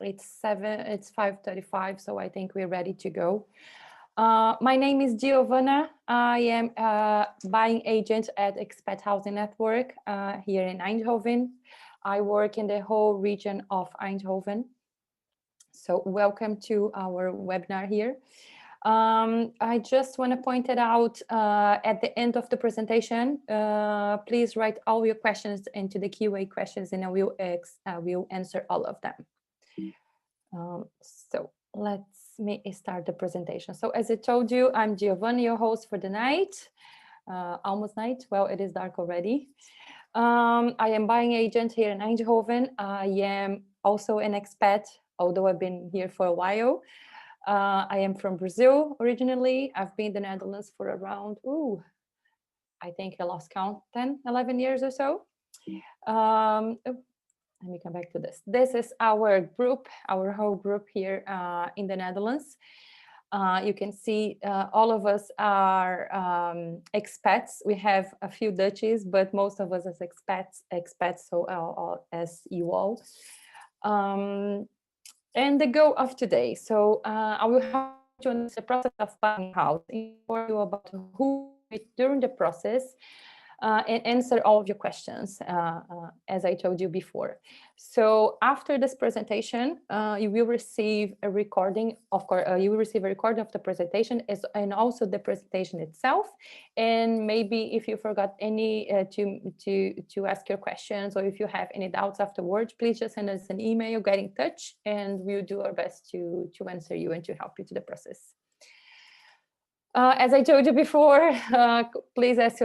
It's 5:35, so I think we're ready to go. My name is Diovana. I am a buying agent at Expat Housing Network here in Eindhoven. I work in the whole region of Eindhoven. So welcome to our webinar here. I just want to point it out at the end of the presentation. Please write all your questions into the QA questions and I will answer all of them. So let's start the presentation. So as I told you, I'm Diovana, your host for the night, almost night. Well, it is dark already. I am buying agent here in Eindhoven. I am also an expat, although I've been here for a while. I am from Brazil originally. I've been in the Netherlands for around, I think I lost count, 10, 11 years or so. Let me come back to this. This is our group, our whole group here in the Netherlands. You can see all of us are expats. We have a few Dutchies, but most of us as expats, so as you all. And the goal of today. So I will help you on the process of buying a house, inform you about who during the process, and answer all of your questions, as I told you before. So after this presentation, you will receive a recording. Of course, you will receive a recording of the presentation and also the presentation itself. And maybe if you forgot any to ask your questions, or if you have any doubts afterwards, please just send us an email, get in touch, and we'll do our best to answer you and to help you to the process. As I told you before, please ask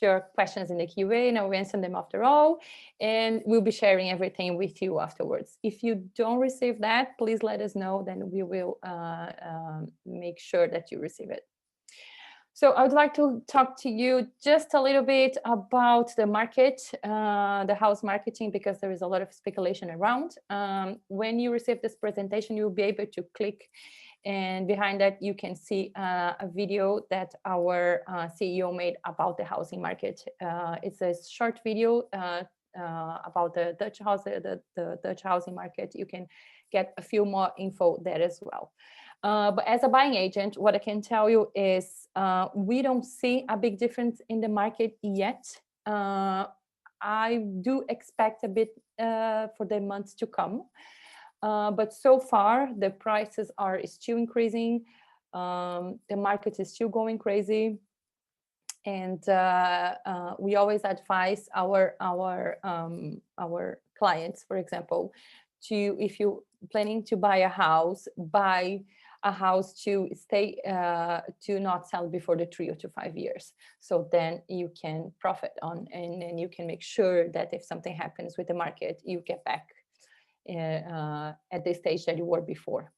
your questions in the QA and I will answer them after all. And we'll be sharing everything with you afterwards. If you don't receive that, please let us know, then we will make sure that you receive it. So I would like to talk to you just a little bit about the market, the house marketing, because there is a lot of speculation around. When you receive this presentation, you'll be able to click, and behind that you can see a video that our CEO made about the housing market. It's a short video about the Dutch housing market. You can get a few more info there as well. But as a buying agent, what I can tell you is we don't see a big difference in the market yet. I do expect a bit for the months to come. But so far, the prices are still increasing. The market is still going crazy. And we always advise our clients, for example, if you're planning to buy a house to stay, to not sell before the 3 to 5 years. So then you can profit on, and then you can make sure that if something happens with the market, you get back at the stage that you were before.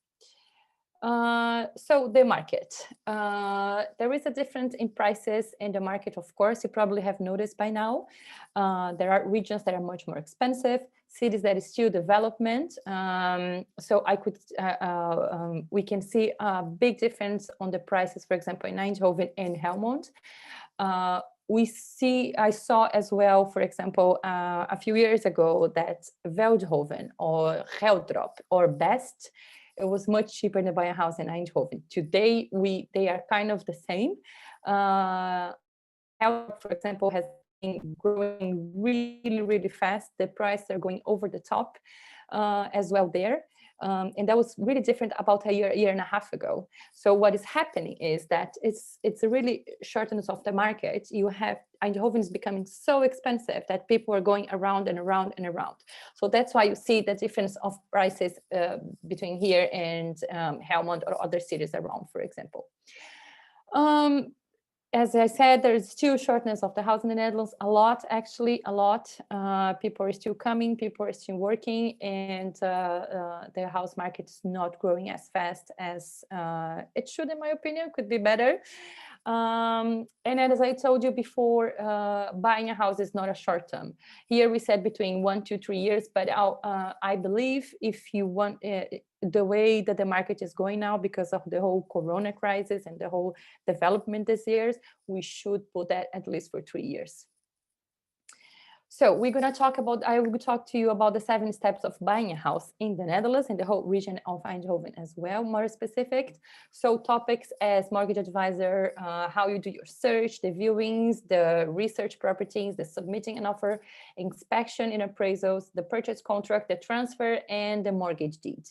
So the market, there is a difference in prices in the market. Of course, you probably have noticed by now. There are regions that are much more expensive, cities that is still development. So we can see a big difference on the prices, for example, in Eindhoven and Helmond. I saw as well, for example, a few years ago that Veldhoven or Geldrop or Best, it was much cheaper to buy a house in Eindhoven. Today, they are kind of the same. Geldrop, for example, has been growing really, really fast. The prices are going over the top as well there. And that was really different about a year and a half ago. So what is happening is that it's a really shortness of the market. You have Eindhoven is becoming so expensive that people are going around and around and around. So that's why you see the difference of prices between here and Helmond or other cities around, for example. As I said, there is still shortness of the house in the Netherlands, actually a lot. People are still coming, people are still working, and the house market is not growing as fast as it should, in my opinion, could be better. And as I told you before, buying a house is not a short term. Here we said between 1 to 3 years, but I believe if you want the way that the market is going now because of the whole Corona crisis and the whole development this year, we should put that at least for 3 years. So we're going to talk about, I will talk to you about the 7 steps of buying a house in the Netherlands and the whole region of Eindhoven as well, more specific. So topics as mortgage advisor, how you do your search, the viewings, the research properties, the submitting an offer, inspection and appraisals, the purchase contract, the transfer, and the mortgage deed.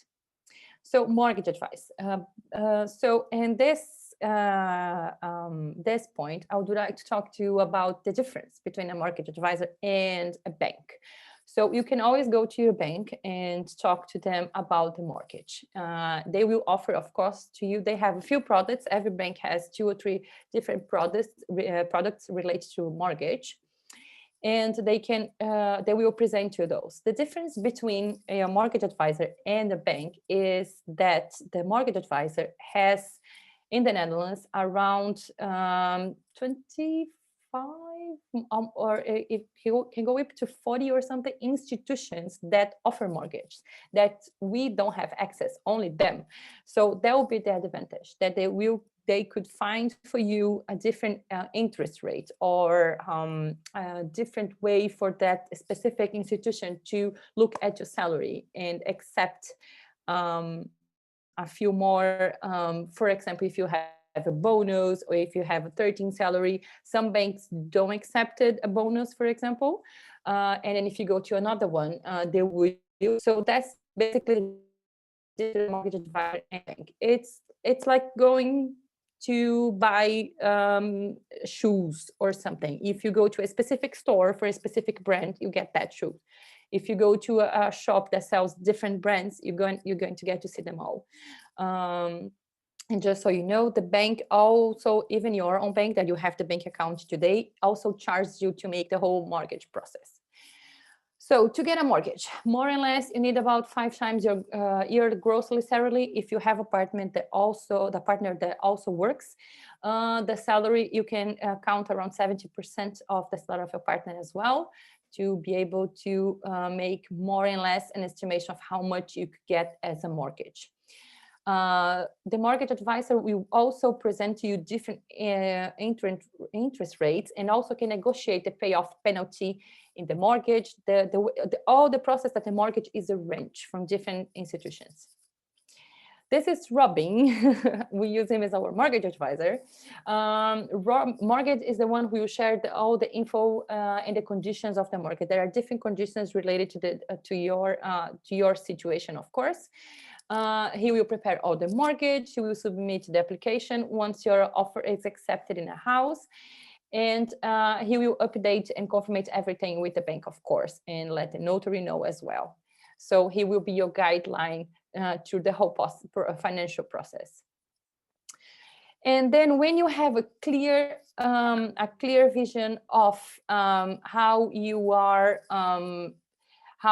So mortgage advice. So in this point, I would like to talk to you about the difference between a mortgage advisor and a bank. So you can always go to your bank and talk to them about the mortgage. They will offer, of course, to you. They have a few products. Every bank has 2 or 3 different products related to mortgage, and they will present you those. The difference between a mortgage advisor and a bank is that the mortgage advisor has in the Netherlands around 25 or if you can go up to 40 or something institutions that offer mortgage that we don't have access, only them. So that will be the advantage, that they could find for you a different interest rate or a different way for that specific institution to look at your salary and accept a few more. For example, if you have a bonus or if you have a 13 salary, some banks don't accept a bonus, for example. And then if you go to another one, they will. So that's basically the mortgage advisor and bank. It's like going to buy shoes or something. If you go to a specific store for a specific brand, you get that shoe. If you go to a shop that sells different brands, you're going to get to see them all. And just so you know, the bank also, even your own bank that you have the bank account today, also charges you to make the whole mortgage process. So to get a mortgage, more or less, you need about 5 times your yearly gross salary. If you have apartment that also, the partner that also works, the salary, you can count around 70% of the salary of your partner as well, to be able to make more or less an estimation of how much you could get as a mortgage. The mortgage advisor will also present to you different interest rates and also can negotiate the payoff penalty in the mortgage, all the process that the mortgage is arranged from different institutions. This is Robin. We use him as our mortgage advisor. Mortgage is the one who will share all the info and the conditions of the mortgage. There are different conditions related to your situation, of course. He will prepare all the mortgage. He will submit the application once your offer is accepted in a house. And he will update and confirm everything with the bank, of course, and let the notary know as well. So he will be your guideline through the whole financial process. And then when you have a clear vision of how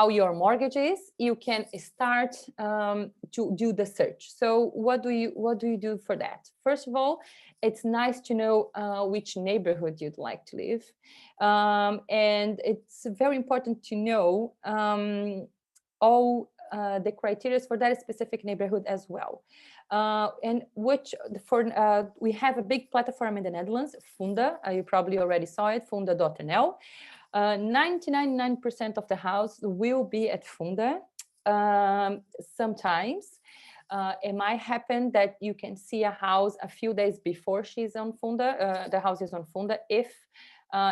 your mortgage is, you can start to do the search. So what do you do for that? First of all, it's nice to know which neighborhood you'd like to live. And it's very important to know all the criteria for that specific neighborhood as well. And we have a big platform in the Netherlands, Funda. You probably already saw it, funda.nl. 99% of the house will be at Funda. Sometimes it might happen that you can see a house a few days before she's on Funda. The house is on Funda if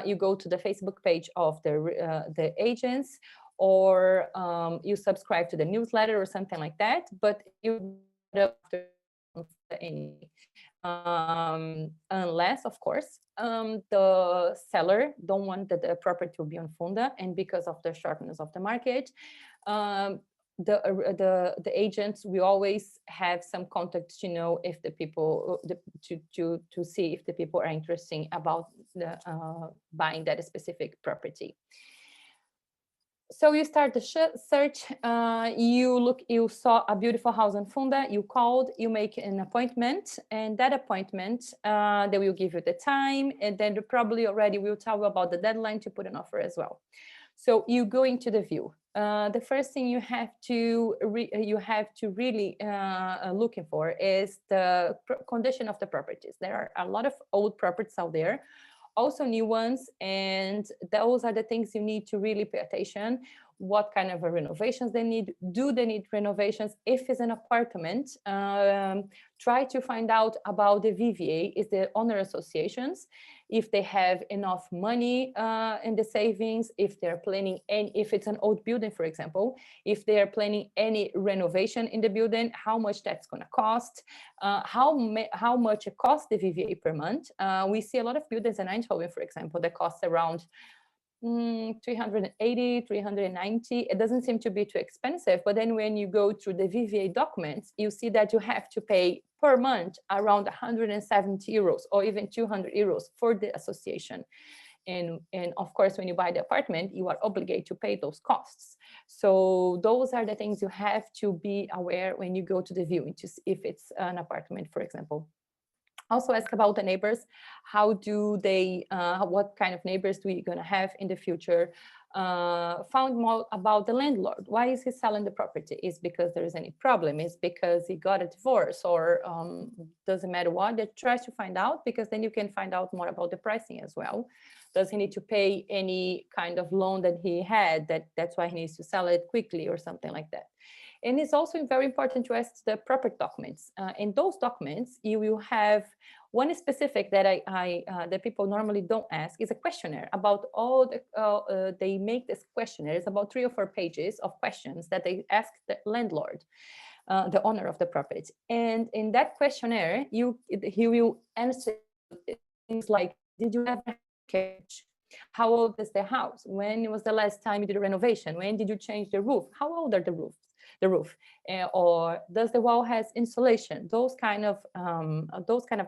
you go to the Facebook page of the agents, or you subscribe to the newsletter or something like that. But you unless, of course, the seller don't want that the property to be on Funda, and because of the shortness of the market, the agents, we always have some contacts to know if the people to see if the people are interested about buying that specific property. So you start the search, you saw a beautiful house on Funda, you called, you make an appointment, and that appointment, they will give you the time, and then they probably already will tell you about the deadline to put an offer as well. So you go into the view. The first thing you have to really looking for is the condition of the properties. There are a lot of old properties out there. also new ones. And those are the things you need to really pay attention. What kind of renovations they need? Do they need renovations? If it's an apartment, try to find out about the VVA, is the owner associations, if they have enough money in the savings, if they're planning, and if it's an old building, for example, if they are planning any renovation in the building, how much that's going to cost, how much it costs the VVA per month. We see a lot of buildings in Eindhoven, for example, that cost around 380, 390. It doesn't seem to be too expensive, but then when you go through the VVA documents, you see that you have to pay per month around 170 euros or even 200 euros for the association. And of course, when you buy the apartment, you are obligated to pay those costs. So those are the things you have to be aware when you go to the viewing, to see if it's an apartment, for example. Also ask about the neighbors. How do they, what kind of neighbors do you gonna have in the future? Found more about the landlord. Why is he selling the property? Is because there is any problem? Is because he got a divorce, or doesn't matter what? They try to find out, because then you can find out more about the pricing as well. Does he need to pay any kind of loan that he had, that's why he needs to sell it quickly or something like that? And it's also very important to ask the proper documents. In those documents, you will have one specific that that people normally don't ask, is a questionnaire about all the, they make this questionnaire. It's about 3 or 4 pages of questions that they ask the landlord, the owner of the property. And in that questionnaire, he will answer things like, did you ever have a mortgage? How old is the house? When was the last time you did a renovation? When did you change the roof? How old are the roof? Or does the wall has insulation? Those kind of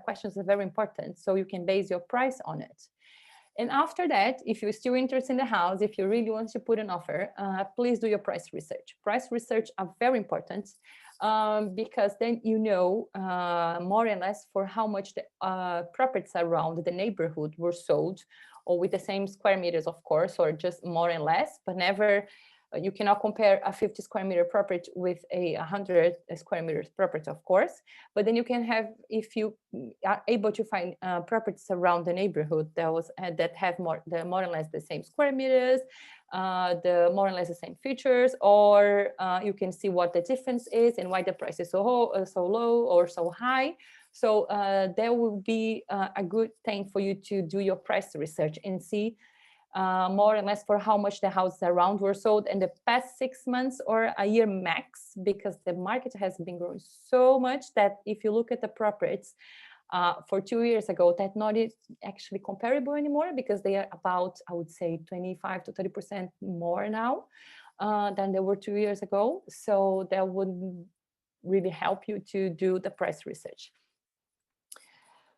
questions are very important, so you can base your price on it. And after that, if you're still interested in the house, if you really want to put an offer, please do your price research. Price research are very important, because then you know more or less for how much the properties around the neighborhood were sold, or with the same square meters, of course, or just more and less, but never. You cannot compare a 50 square meter property with a 100 square meters property, of course. But then you can have, if you are able to find properties around the neighborhood that have more or less the same square meters, the more or less the same features, or you can see what the difference is and why the price is so low or so high. So there will be a good thing for you to do your price research and see more or less for how much the houses around were sold in the past 6 months or a year max, because the market has been growing so much that if you look at the properties for 2 years ago, that's not actually comparable anymore, because they are about, I would say, 25 to 30% more now than they were 2 years ago. So that would really help you to do the price research.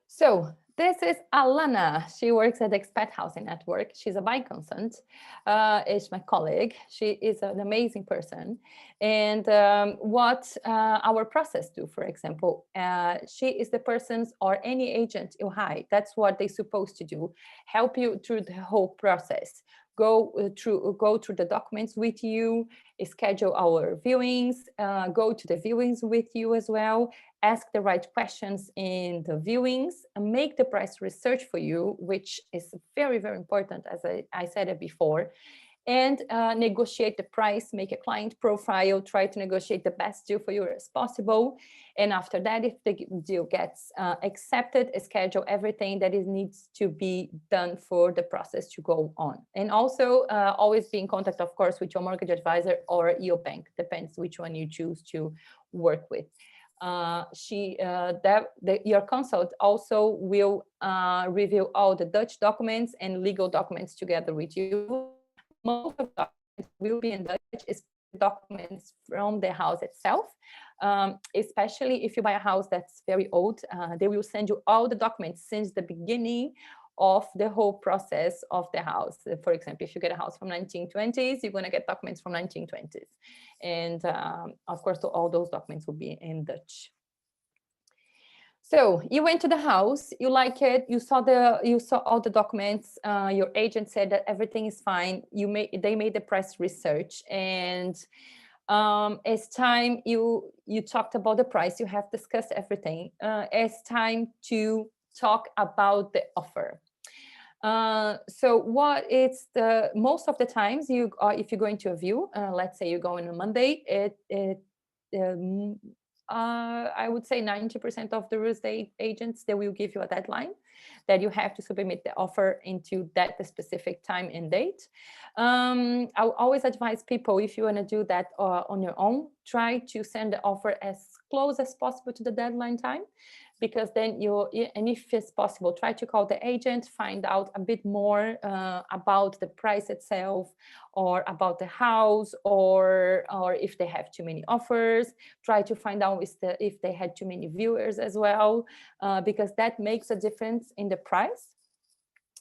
So this is Alana. She works at the Expat Housing Network. She's a buying consultant. Is my colleague. She is an amazing person. And what our process do, for example, she is the person, or any agent you hire. That's what they're supposed to do. Help you through the whole process. Go through the documents with you, schedule our viewings, go to the viewings with you as well, ask the right questions in the viewings, and make the price research for you, which is very, very important, as I said it before, and negotiate the price, make a client profile, try to negotiate the best deal for you as possible. And after that, if the deal gets accepted, schedule everything that needs to be done for the process to go on. And also always be in contact, of course, with your mortgage advisor or your bank, depends which one you choose to work with. Your consult also will review all the Dutch documents and legal documents together with you. Most of the documents will be in Dutch, especially documents from the house itself. Especially if you buy a house that's very old, they will send you all the documents since the beginning of the whole process of the house. For example, if you get a house from 1920s, you're going to get documents from 1920s. And of course, all those documents will be in Dutch. So you went to the house, you like it, you saw all the documents, your agent said that everything is fine, they made the price research, and it's time you talked about the price, you have discussed everything. It's time to talk about the offer. So what it's the most of the times you if you're going to a view, let's say you're going on Monday, um, I would say 90% of the real estate agents, they will give you a deadline that you have to submit the offer into that specific time and date. I will always advise people, if you want to do that on your own, try to send the offer as close as possible to the deadline time, because then and if it's possible, try to call the agent, find out a bit more about the price itself, or about the house, or if they have too many offers. Try to find out if they had too many viewers as well, because that makes a difference in the price.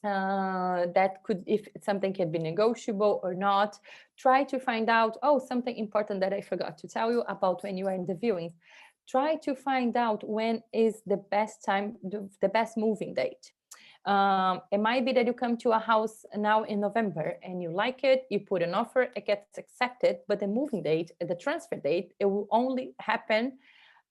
That could, if something can be negotiable or not. Try to find out, something important that I forgot to tell you about when you are in the viewings. Try to find out when is the best time, the best moving date. It might be that you come to a house now in November and you like it, you put an offer, it gets accepted, but the moving date, the transfer date, it will only happen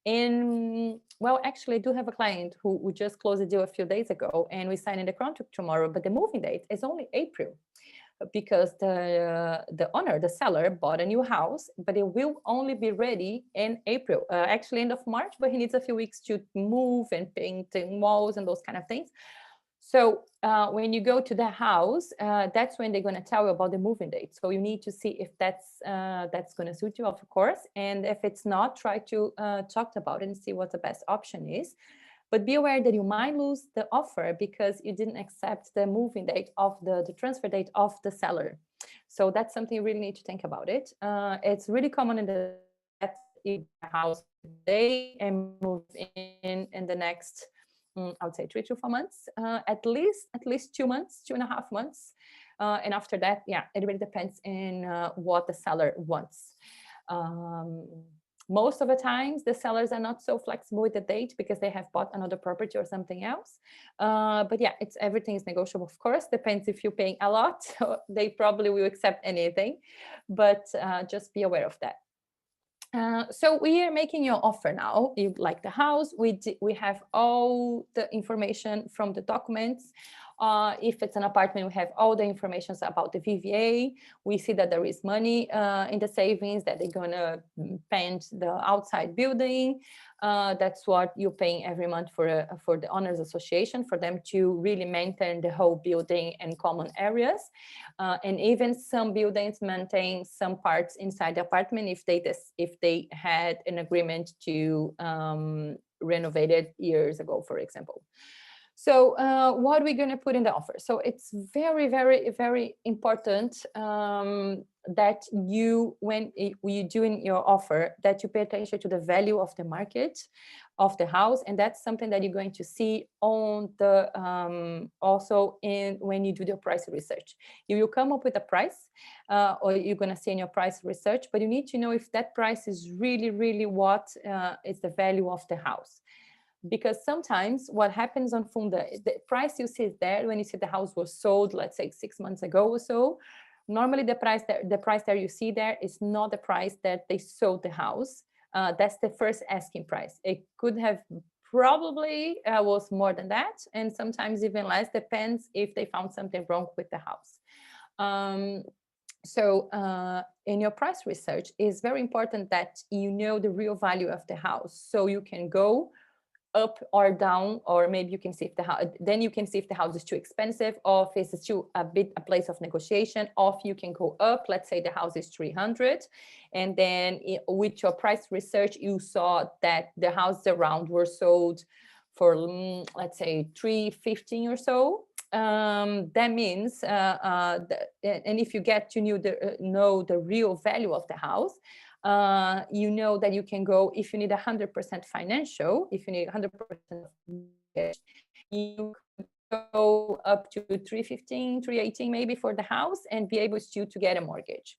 well, actually, I do have a client who just closed a deal a few days ago, and we signed the contract tomorrow, but the moving date is only April, because the owner, the seller, bought a new house, but it will only be ready in April, actually end of March, but he needs a few weeks to move and paint walls and those kind of things. So when you go to the house, that's when they're going to tell you about the moving date. So you need to see if that's going to suit you, of course. And if it's not, try to talk about it and see what the best option is. But be aware that you might lose the offer because you didn't accept the moving date of the transfer date of the seller. So that's something you really need to think about it. It's really common in the that you buy a house today and move in the next, I would say 3 to 4 months, at least 2 months, 2.5 months. And after that, yeah, it really depends in what the seller wants. Most of the times, the sellers are not so flexible with the date because they have bought another property or something else. But yeah, everything is negotiable, of course. Depends if you're paying a lot, they probably will accept anything. But just be aware of that. So we are making your offer now. You like the house. We have all the information from the documents. If it's an apartment, we have all the information about the VVA. We see that there is money in the savings, that they're gonna paint the outside building. That's what you're paying every month for the owners association, for them to really maintain the whole building and common areas. And even some buildings maintain some parts inside the apartment if they had an agreement to renovate it years ago, for example. So what are we going to put in the offer? So it's very, very, very important that when you're doing your offer, that you pay attention to the value of the market of the house. And that's something that you're going to see on the also when you do the price research. You will come up with a price, or you're going to see in your price research, but you need to know if that price is really, really what is the value of the house. Because sometimes what happens on Funda, the price you see there when you see the house was sold, let's say 6 months ago or so, normally the price that you see there is not the price that they sold the house. That's the first asking price. It could have probably was more than that, and sometimes even less, depends if they found something wrong with the house. So in your price research, it's very important that you know the real value of the house, so you can go up or down, or maybe you can see if then you can see if the house is too expensive, or if it's too a place of negotiation, or if you can go up. Let's say the house is 300, and then with your price research you saw that the houses around were sold for let's say 315 or so. That means and if you get to know the real value of the house, you know that you can go, if you need 100% financial, if you need 100% mortgage, you could go up to 315, 318 maybe for the house, and be able to get a mortgage.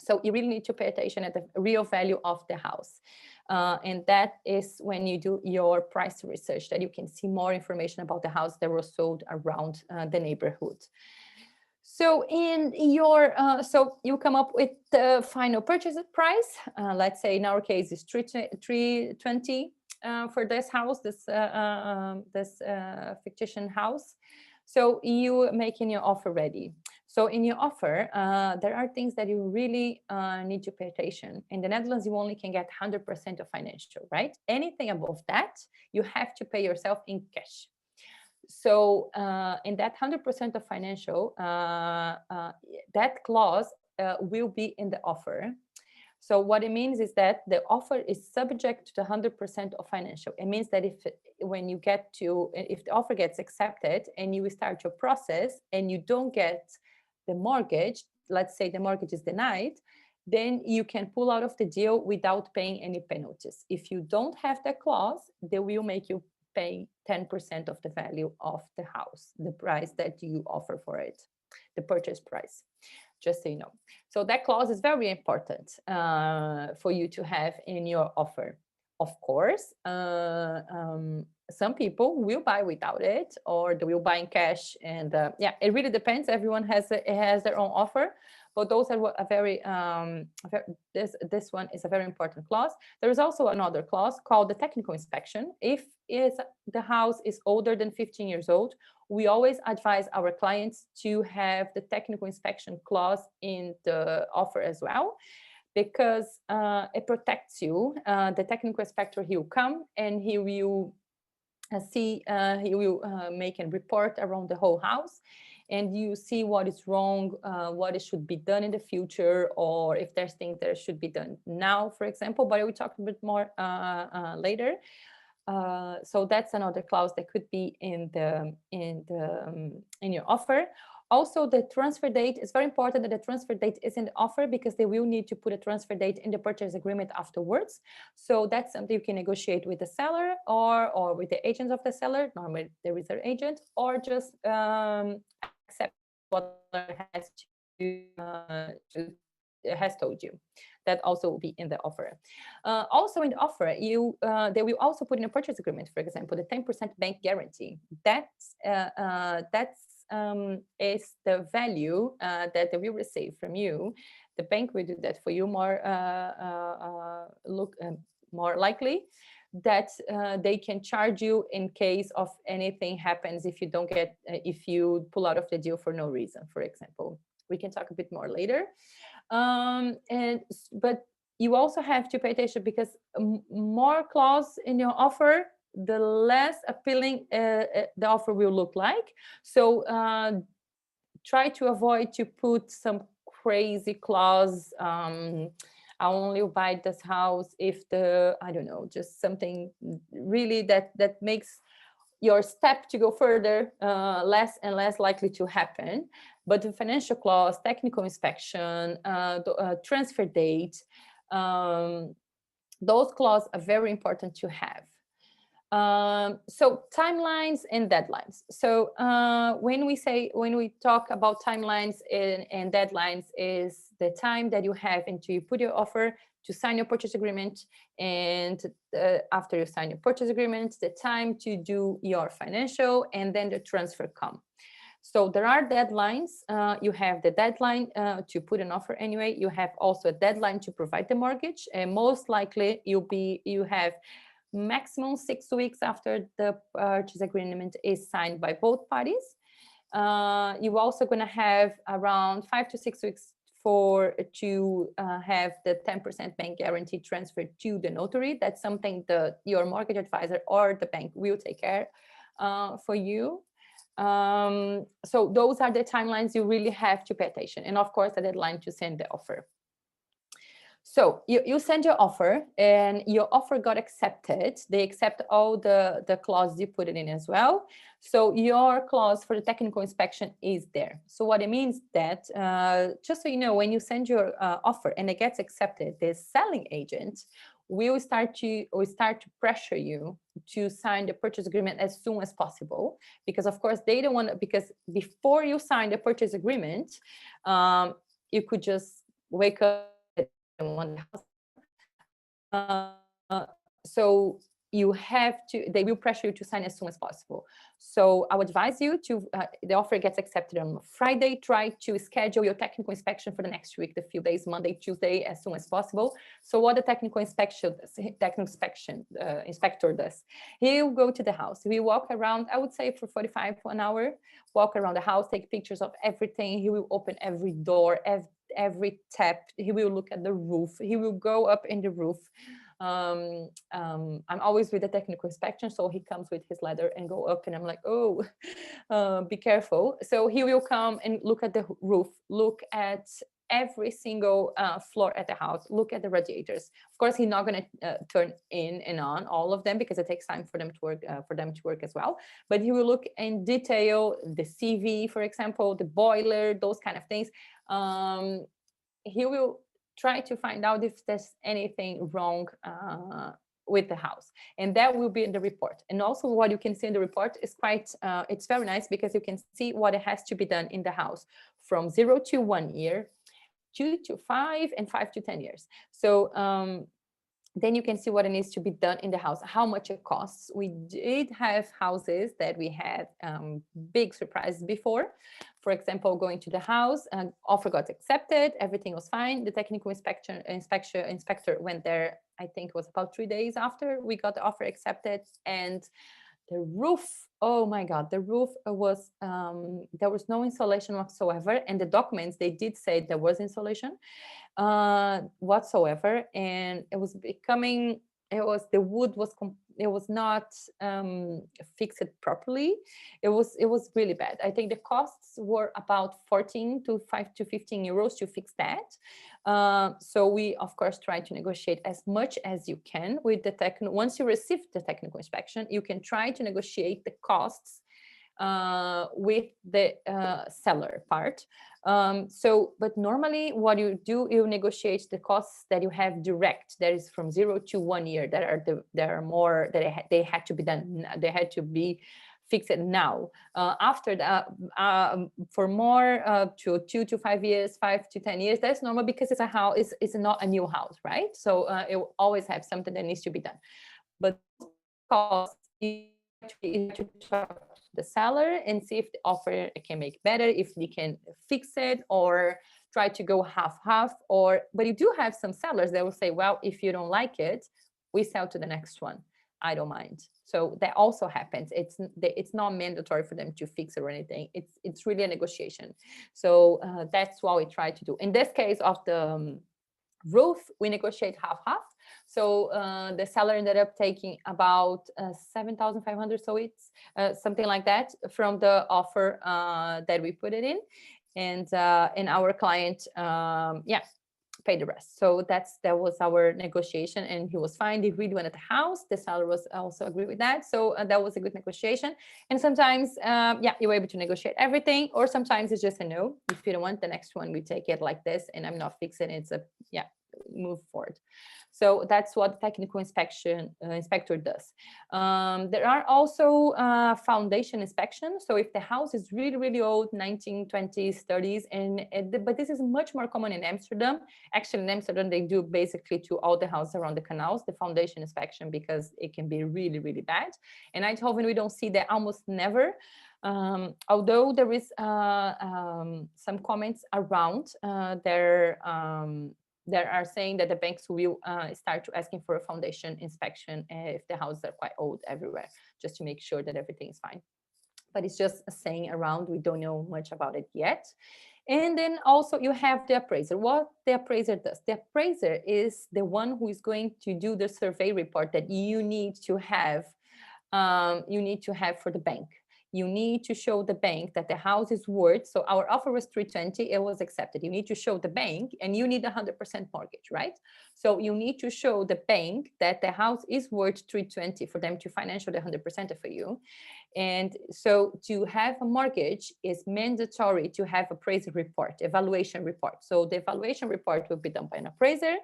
So you really need to pay attention at the real value of the house. And that is when you do your price research, that you can see more information about the house that was sold around the neighborhood. So in your, so you come up with the final purchase price. Let's say in our case is 320 for this house, this fictitious house. So you making your offer ready. So in your offer, there are things that you really need to pay attention. In the Netherlands, you only can get 100% of financial, right? Anything above that, you have to pay yourself in cash. So in that 100% of financial, that clause will be in the offer. So what it means is that the offer is subject to the 100% of financial. It means that if the offer gets accepted and you start your process and you don't get the mortgage, let's say the mortgage is denied, then you can pull out of the deal without paying any penalties. If you don't have that clause, they will make you pay 10% of the value of the house, the price that you offer for it, the purchase price, just so you know. So that clause is very important for you to have in your offer. Of course, some people will buy without it, or they will buy in cash. And yeah, it really depends. Everyone has their own offer. But those are a very, this one is a very important clause. There is also another clause called the technical inspection. If the house is older than 15 years old, we always advise our clients to have the technical inspection clause in the offer as well, because it protects you. The technical inspector, he will come and he will make a report around the whole house, and you see what is wrong, what should be done in the future, or if there's things that should be done now, for example. But I will talk a bit more later. So that's another clause that could be in your offer. Also, the transfer date is very important that the transfer date is in the offer, because they will need to put a transfer date in the purchase agreement afterwards. So that's something you can negotiate with the seller or with the agents of the seller. Normally there is an agent, or just accept what has told you. That also will be in the offer. Also in the offer, they will also put in a purchase agreement, for example, the 10% bank guarantee. That's is the value that they will receive from you. The bank will do that for you more likely, that they can charge you in case of anything happens if you pull out of the deal for no reason, for example. We can talk a bit more later. But you also have to pay attention, because more clause in your offer, the less appealing the offer will look like. So try to avoid to put some crazy clause. I only buy this house if I don't know, just something really that makes your step to go further less and less likely to happen. But the financial clause, technical inspection, transfer date, those clauses are very important to have. So timelines and deadlines. So when we talk about timelines and deadlines, is the time that you have until you put your offer to sign your purchase agreement, and after you sign your purchase agreement, the time to do your financial, and then the transfer come. So there are deadlines. You have the deadline to put an offer anyway. You have also a deadline to provide the mortgage, and most likely you have maximum 6 weeks after the purchase agreement is signed by both parties. You're also going to have around 5 to 6 weeks to have the 10% bank guarantee transferred to the notary. That's something your mortgage advisor or the bank will take care for you. So those are the timelines you really have to pay attention. And of course, the deadline to send the offer. So you send your offer, and your offer got accepted. They accept all the clauses you put it in as well. So your clause for the technical inspection is there. So what it means that, just so you know, when you send your offer and it gets accepted, the selling agent will start to pressure you to sign the purchase agreement as soon as possible, because of course they don't want to, because before you sign the purchase agreement, you could just wake up and want the house. So they will pressure you to sign as soon as possible. So I would advise you to, the offer gets accepted on Friday, try to schedule your technical inspection for the next week, the few days, Monday, Tuesday, as soon as possible. So what the technical inspector does, he'll go to the house, he will walk around, I would say for 45 to an hour, walk around the house, take pictures of everything. He will open every door, every tap. He will look at the roof. He will go up in the roof. I'm always with the technical inspection, so he comes with his ladder and go up, and I'm like, oh, be careful. So he will come and look at the roof, look at every single floor at the house, look at the radiators. Of course, he's not going to turn in and on all of them because it takes time for them to work as well. But he will look in detail, the CV, for example, the boiler, those kind of things. He will try to find out if there's anything wrong with the house, and that will be in the report. And also what you can see in the report is quite, it's very nice because you can see what it has to be done in the house from 0 to 1 year, 2 to 5, and 5 to 10 years. So then you can see what it needs to be done in the house, how much it costs. We did have houses that we had big surprises before. For example, going to the house, offer got accepted, everything was fine. The technical inspector went there, I think it was about 3 days after we got the offer accepted, and the roof, oh my God, the roof was, there was no insulation whatsoever. And the documents, they did say there was insulation whatsoever. And it was becoming, the wood was, it was not fixed properly. It was really bad. I think the costs were about 14 to 15 euros to fix that. So we, of course, try to negotiate as much as you can with the technical. Once you receive the technical inspection, you can try to negotiate the costs with the seller part. But normally what you do, you negotiate the costs that you have direct, that is from 0 to 1 year, that are more, that they had to be done, they had to be fixed now. After that, for more to 2 to 5 years, 5 to 10 years, that's normal because it's a house, it's not a new house, right? So it will always have something that needs to be done. But costs, you have to talk to the seller and see if the offer can make better, if they can fix it, or try to go half-half. But you do have some sellers that will say, well, if you don't like it, we sell to the next one. I don't mind. So that also happens. It's not mandatory for them to fix it or anything. It's really a negotiation. So that's what we try to do. In this case of the roof, we negotiate half-half. So the seller ended up taking about 7,500, so it's something like that from the offer that we put it in, and our client, paid the rest. So that was our negotiation, and he was fine. They really wanted the house. The seller was also agree with that. So that was a good negotiation. And sometimes, you were able to negotiate everything, or sometimes it's just a no. If you don't want the next one, we take it like this, and I'm not fixing it. It's a move forward. So that's what the technical inspector does. There are also foundation inspections. So if the house is really, really old, 1920s, 30s, but this is much more common in Amsterdam. Actually, in Amsterdam, they do basically to all the houses around the canals, the foundation inspection, because it can be really, really bad. In Eindhoven, we don't see that almost never. Although there is some comments around there are saying that the banks will start to asking for a foundation inspection if the houses are quite old everywhere, just to make sure that everything is fine. But it's just a saying around. We don't know much about it yet. And then also you have the appraiser. What the appraiser does, the appraiser is the one who is going to do the survey report that you need to have for the bank. You need to show the bank that the house is worth. So our offer was 320, it was accepted. You need to show the bank, and you need 100% mortgage, right? So you need to show the bank that the house is worth 320 for them to financially 100% for you. And so to have a mortgage is mandatory to have appraisal report, evaluation report. So the evaluation report will be done by an appraiser.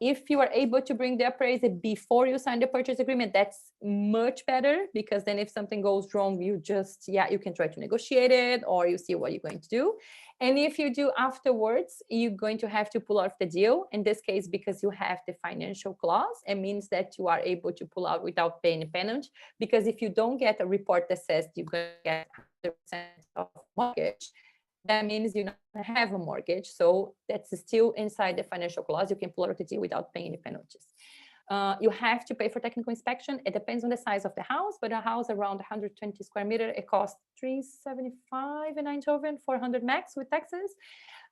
If you are able to bring the appraiser before you sign the purchase agreement, that's much better, because then if something goes wrong, you just, you can try to negotiate it, or you see what you're going to do. And if you do afterwards, you're going to have to pull out the deal. In this case, because you have the financial clause, it means that you are able to pull out without paying a penalty. Because if you don't get a report that says you're going to get 100% of mortgage, that means you don't have a mortgage. So that's still inside the financial clause. You can pull out the deal without paying any penalties. You have to pay for technical inspection. It depends on the size of the house, but a house around 120 square meter, it costs 375 in Eindhoven, 400 max with taxes.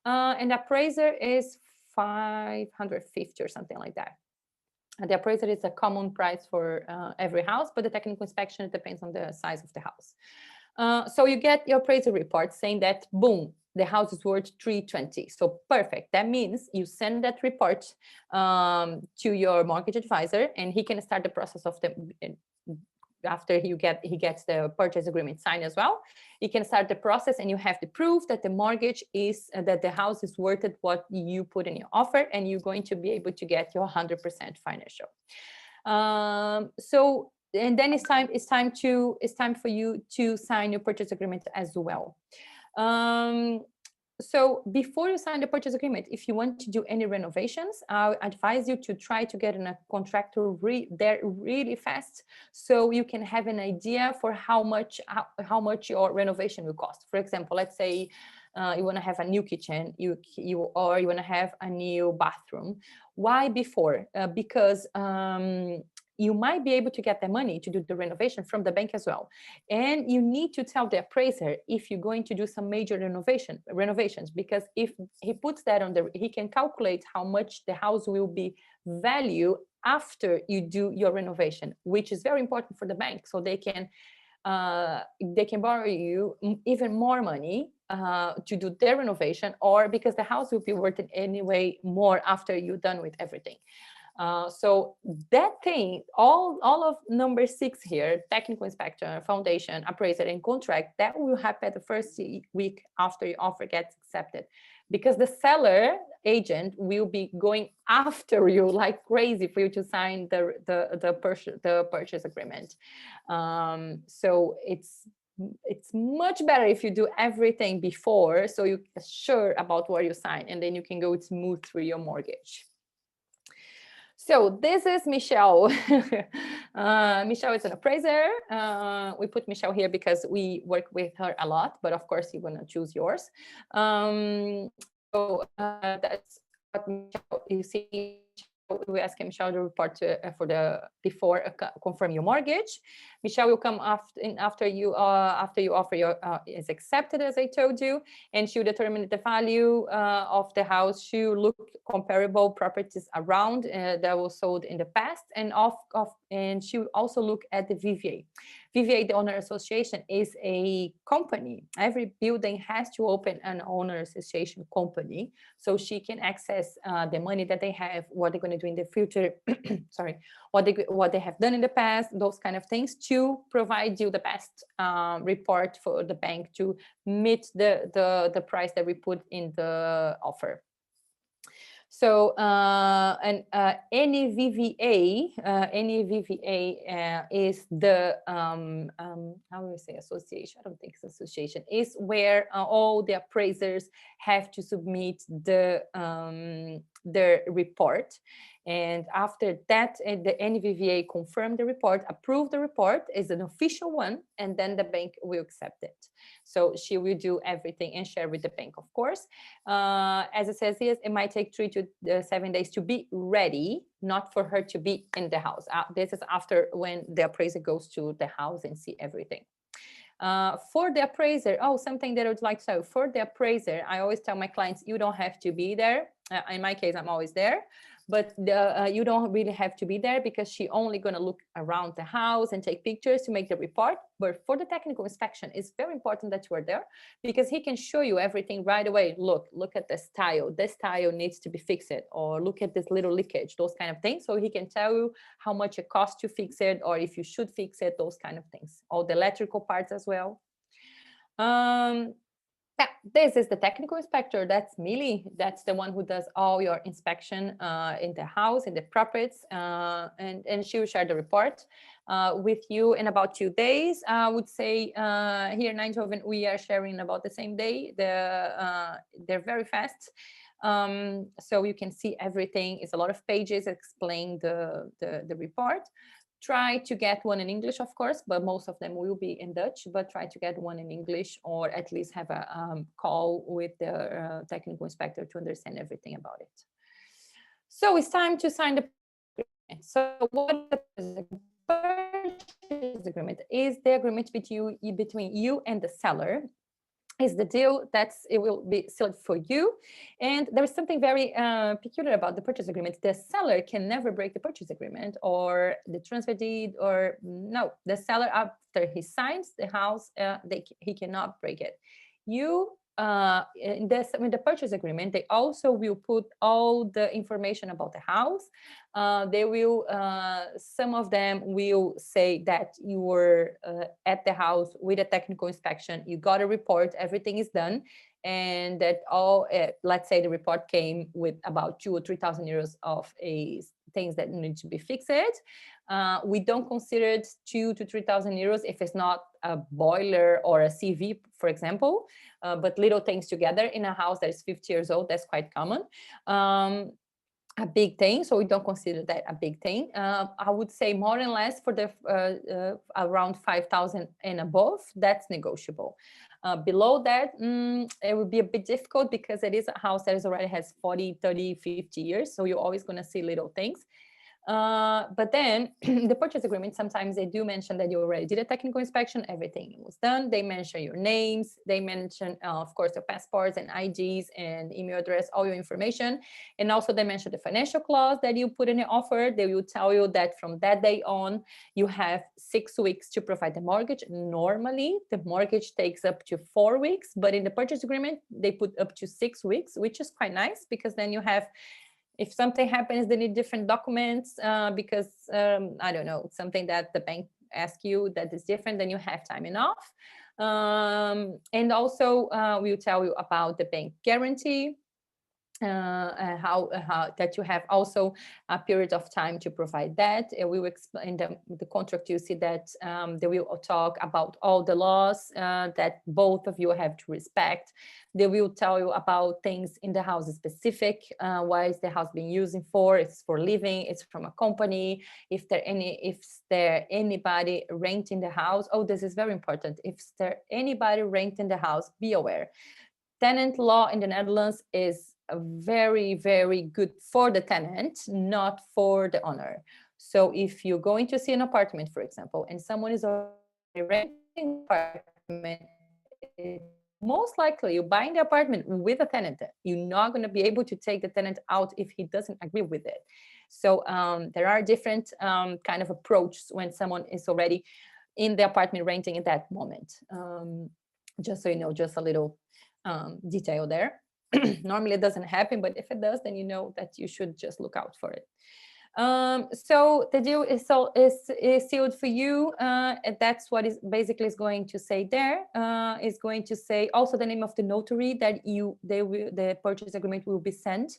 And the appraiser is 550 or something like that. And the appraiser is a common price for every house, but the technical inspection, it depends on the size of the house. So you get your appraisal report saying that, boom, the house is worth 320. So perfect. That means you send that report to your mortgage advisor, and he can start the process of the after he gets the purchase agreement signed as well. He can start the process, and you have to prove that the mortgage is that the house is worth it what you put in your offer, and you're going to be able to get your 100% financial. So and then it's time for you to sign your purchase agreement as well. So before you sign the purchase agreement, if you want to do any renovations, I advise you to try to get a contractor there really fast, so you can have an idea for how much your renovation will cost. For example, let's say you want to have a new kitchen, or you want to have a new bathroom. Why before? Because you might be able to get the money to do the renovation from the bank as well. And you need to tell the appraiser if you're going to do some major renovations, because if he puts that on he can calculate how much the house will be value after you do your renovation, which is very important for the bank. So they can borrow you even more money to do their renovation, or because the house will be worth it anyway more after you're done with everything. So that thing, all of number 6 here, technical inspector, foundation, appraiser, and contract, that will happen the first week after your offer gets accepted, because the seller agent will be going after you like crazy for you to sign the purchase agreement. So it's much better if you do everything before, so you're sure about what you sign, and then you can go smooth through your mortgage. So this is Michelle. Michelle is an appraiser. We put Michelle here because we work with her a lot, but of course you want to choose yours. So that's what Michelle, you see. We ask Michelle to report before confirm your mortgage. Michelle will come after your offer is accepted, as I told you, and she'll determine the value of the house. She'll look comparable properties around that were sold in the past, and and she'll also look at the VVA. VVA, the owner association, is a company. Every building has to open an owner association company, so she can access the money that they have, what they're going to do in the future, sorry, what they have done in the past, those kind of things, to provide you the best report for the bank to meet the price that we put in the offer. So any VVA is the how do we say association? I don't think it's association. Is where all the appraisers have to submit their report, and after that, the NVVA confirm the report, approve the report, is an official one, and then the bank will accept it. So she will do everything and share with the bank, of course. As it says here, it might take 3 to 7 days to be ready, not for her to be in the house. This is after when the appraiser goes to the house and see everything. For the appraiser, something that I would like to say, for the appraiser, I always tell my clients, you don't have to be there. In my case, I'm always there. But you don't really have to be there, because she's only going to look around the house and take pictures to make the report. But for the technical inspection, it's very important that you are there, because he can show you everything right away. Look at this tile. This tile needs to be fixed, or look at this little leakage, those kind of things. So he can tell you how much it costs to fix it, or if you should fix it, those kind of things. All the electrical parts as well. Yeah, this is the technical inspector. That's Millie. That's the one who does all your inspection in the house, in the properties, and she will share the report with you in about 2 days. I would say here in Eindhoven, we are sharing about the same day. They're very fast. So you can see everything. It's a lot of pages explain the report. Try to get one in English, of course, but most of them will be in Dutch, but try to get one in English, or at least have a call with the technical inspector to understand everything about it. So it's time to sign the agreement. So what is the purchase agreement? Is the agreement between you and the seller. Is the deal that's it will be sealed for you. And there is something very peculiar about the purchase agreement. The seller can never break the purchase agreement or the transfer deed, or no, the seller, after he signs the house, he cannot break it. You in the purchase agreement, they also will put all the information about the house. They will some of them will say that you were at the house with a technical inspection, you got a report, everything is done, and that all let's say the report came with about 2,000 or 3,000 euros of things that need to be fixed. We don't consider it 2,000 to 3,000 euros if it's not a boiler or a CV, for example, but little things together in a house that is 50 years old, that's quite common. A big thing, so we don't consider that a big thing. I would say more and less for the around 5,000 and above, that's negotiable. Below that, it would be a bit difficult because it is a house that already has 40, 30, 50 years, so you're always going to see little things. But then the purchase agreement, sometimes they do mention that you already did a technical inspection, everything was done. They mention your names, they mention, of course, your passports and IDs and email address, all your information. And also they mention the financial clause that you put in the offer. They will tell you that from that day on, you have 6 weeks to provide the mortgage. Normally, the mortgage takes up to 4 weeks, but in the purchase agreement, they put up to 6 weeks, which is quite nice because then you have, if something happens, they need different documents because, I don't know, something that the bank asks you that is different, then you have time enough. And also we'll tell you about the bank guarantee. How that you have also a period of time to provide that. We will explain the contract. You see that they will talk about all the laws that both of you have to respect. They will tell you about things in the house specific. Why is the house being used for? It's for living. It's from a company. If there anybody renting the house. Oh, this is very important. If there anybody renting the house, be aware. Tenant law in the Netherlands is very, very good for the tenant, not for the owner. So if you're going to see an apartment, for example, and someone is already renting the apartment, most likely you're buying the apartment with a tenant. You're not going to be able to take the tenant out if he doesn't agree with it. So there are different kind of approaches when someone is already in the apartment renting at that moment. Just so you know, just a little detail there. Normally it doesn't happen, but if it does, then you know that you should just look out for it. So the deal is sealed for you. And that's what is basically is going to say there. Is going to say also the name of the notary that the purchase agreement will be sent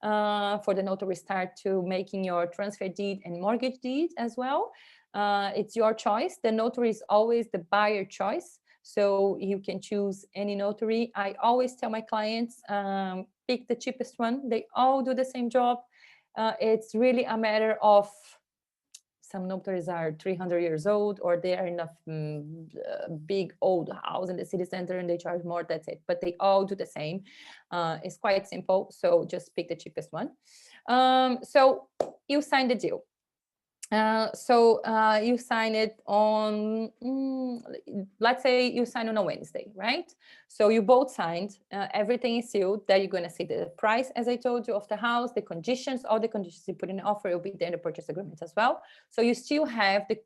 for the notary start to making your transfer deed and mortgage deed as well. It's your choice. The notary is always the buyer choice. So you can choose any notary. I always tell my clients, pick the cheapest one. They all do the same job. It's really a matter of, some notaries are 300 years old, or they are in a big old house in the city center and they charge more, that's it. But they all do the same. It's quite simple. So just pick the cheapest one. So you sign the deal. You sign it on, let's say you sign on a Wednesday, right? So you both signed, everything is sealed. There you're going to see the price, as I told you, of the house, the conditions, all the conditions you put in the offer will be there in the purchase agreement as well. So you still have the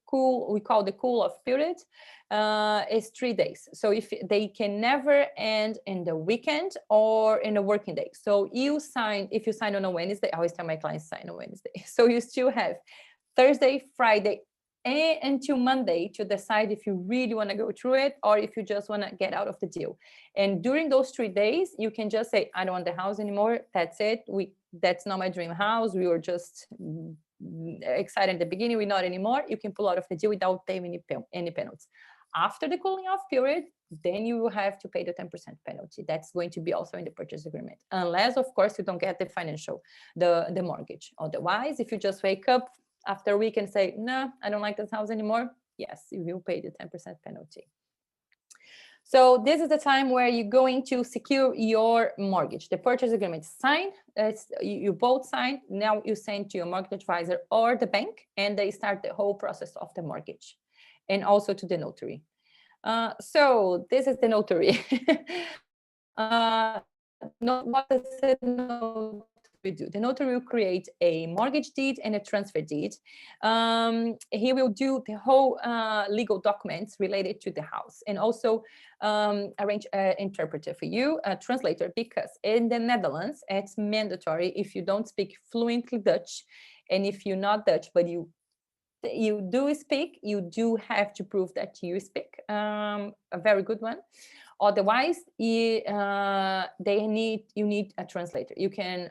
we call the cool off period, is 3 days. So if they can never end in the weekend or in a working day. So if you sign on a Wednesday, I always tell my clients sign on Wednesday. So you still have Thursday, Friday, until Monday to decide if you really want to go through it or if you just want to get out of the deal. And during those 3 days, you can just say, I don't want the house anymore. That's it. That's not my dream house. We were just excited at the beginning. We're not anymore. You can pull out of the deal without paying any penalties. After the cooling off period, then you will have to pay the 10% penalty. That's going to be also in the purchase agreement, unless, of course, you don't get the mortgage. Otherwise, if you just wake up after a week and say, no, I don't like this house anymore, yes, you will pay the 10% penalty. So this is the time where you're going to secure your mortgage. The purchase agreement is signed, you both signed. Now you send to your mortgage advisor or the bank, and they start the whole process of the mortgage, and also to the notary. So this is the notary. What does the notary do? The notary will create a mortgage deed and a transfer deed. He will do the whole legal documents related to the house, and also arrange an interpreter for you, a translator, because in the Netherlands, it's mandatory if you don't speak fluently Dutch, and if you're not Dutch, but you do speak, you do have to prove that you speak a very good one. Otherwise, you need a translator. You can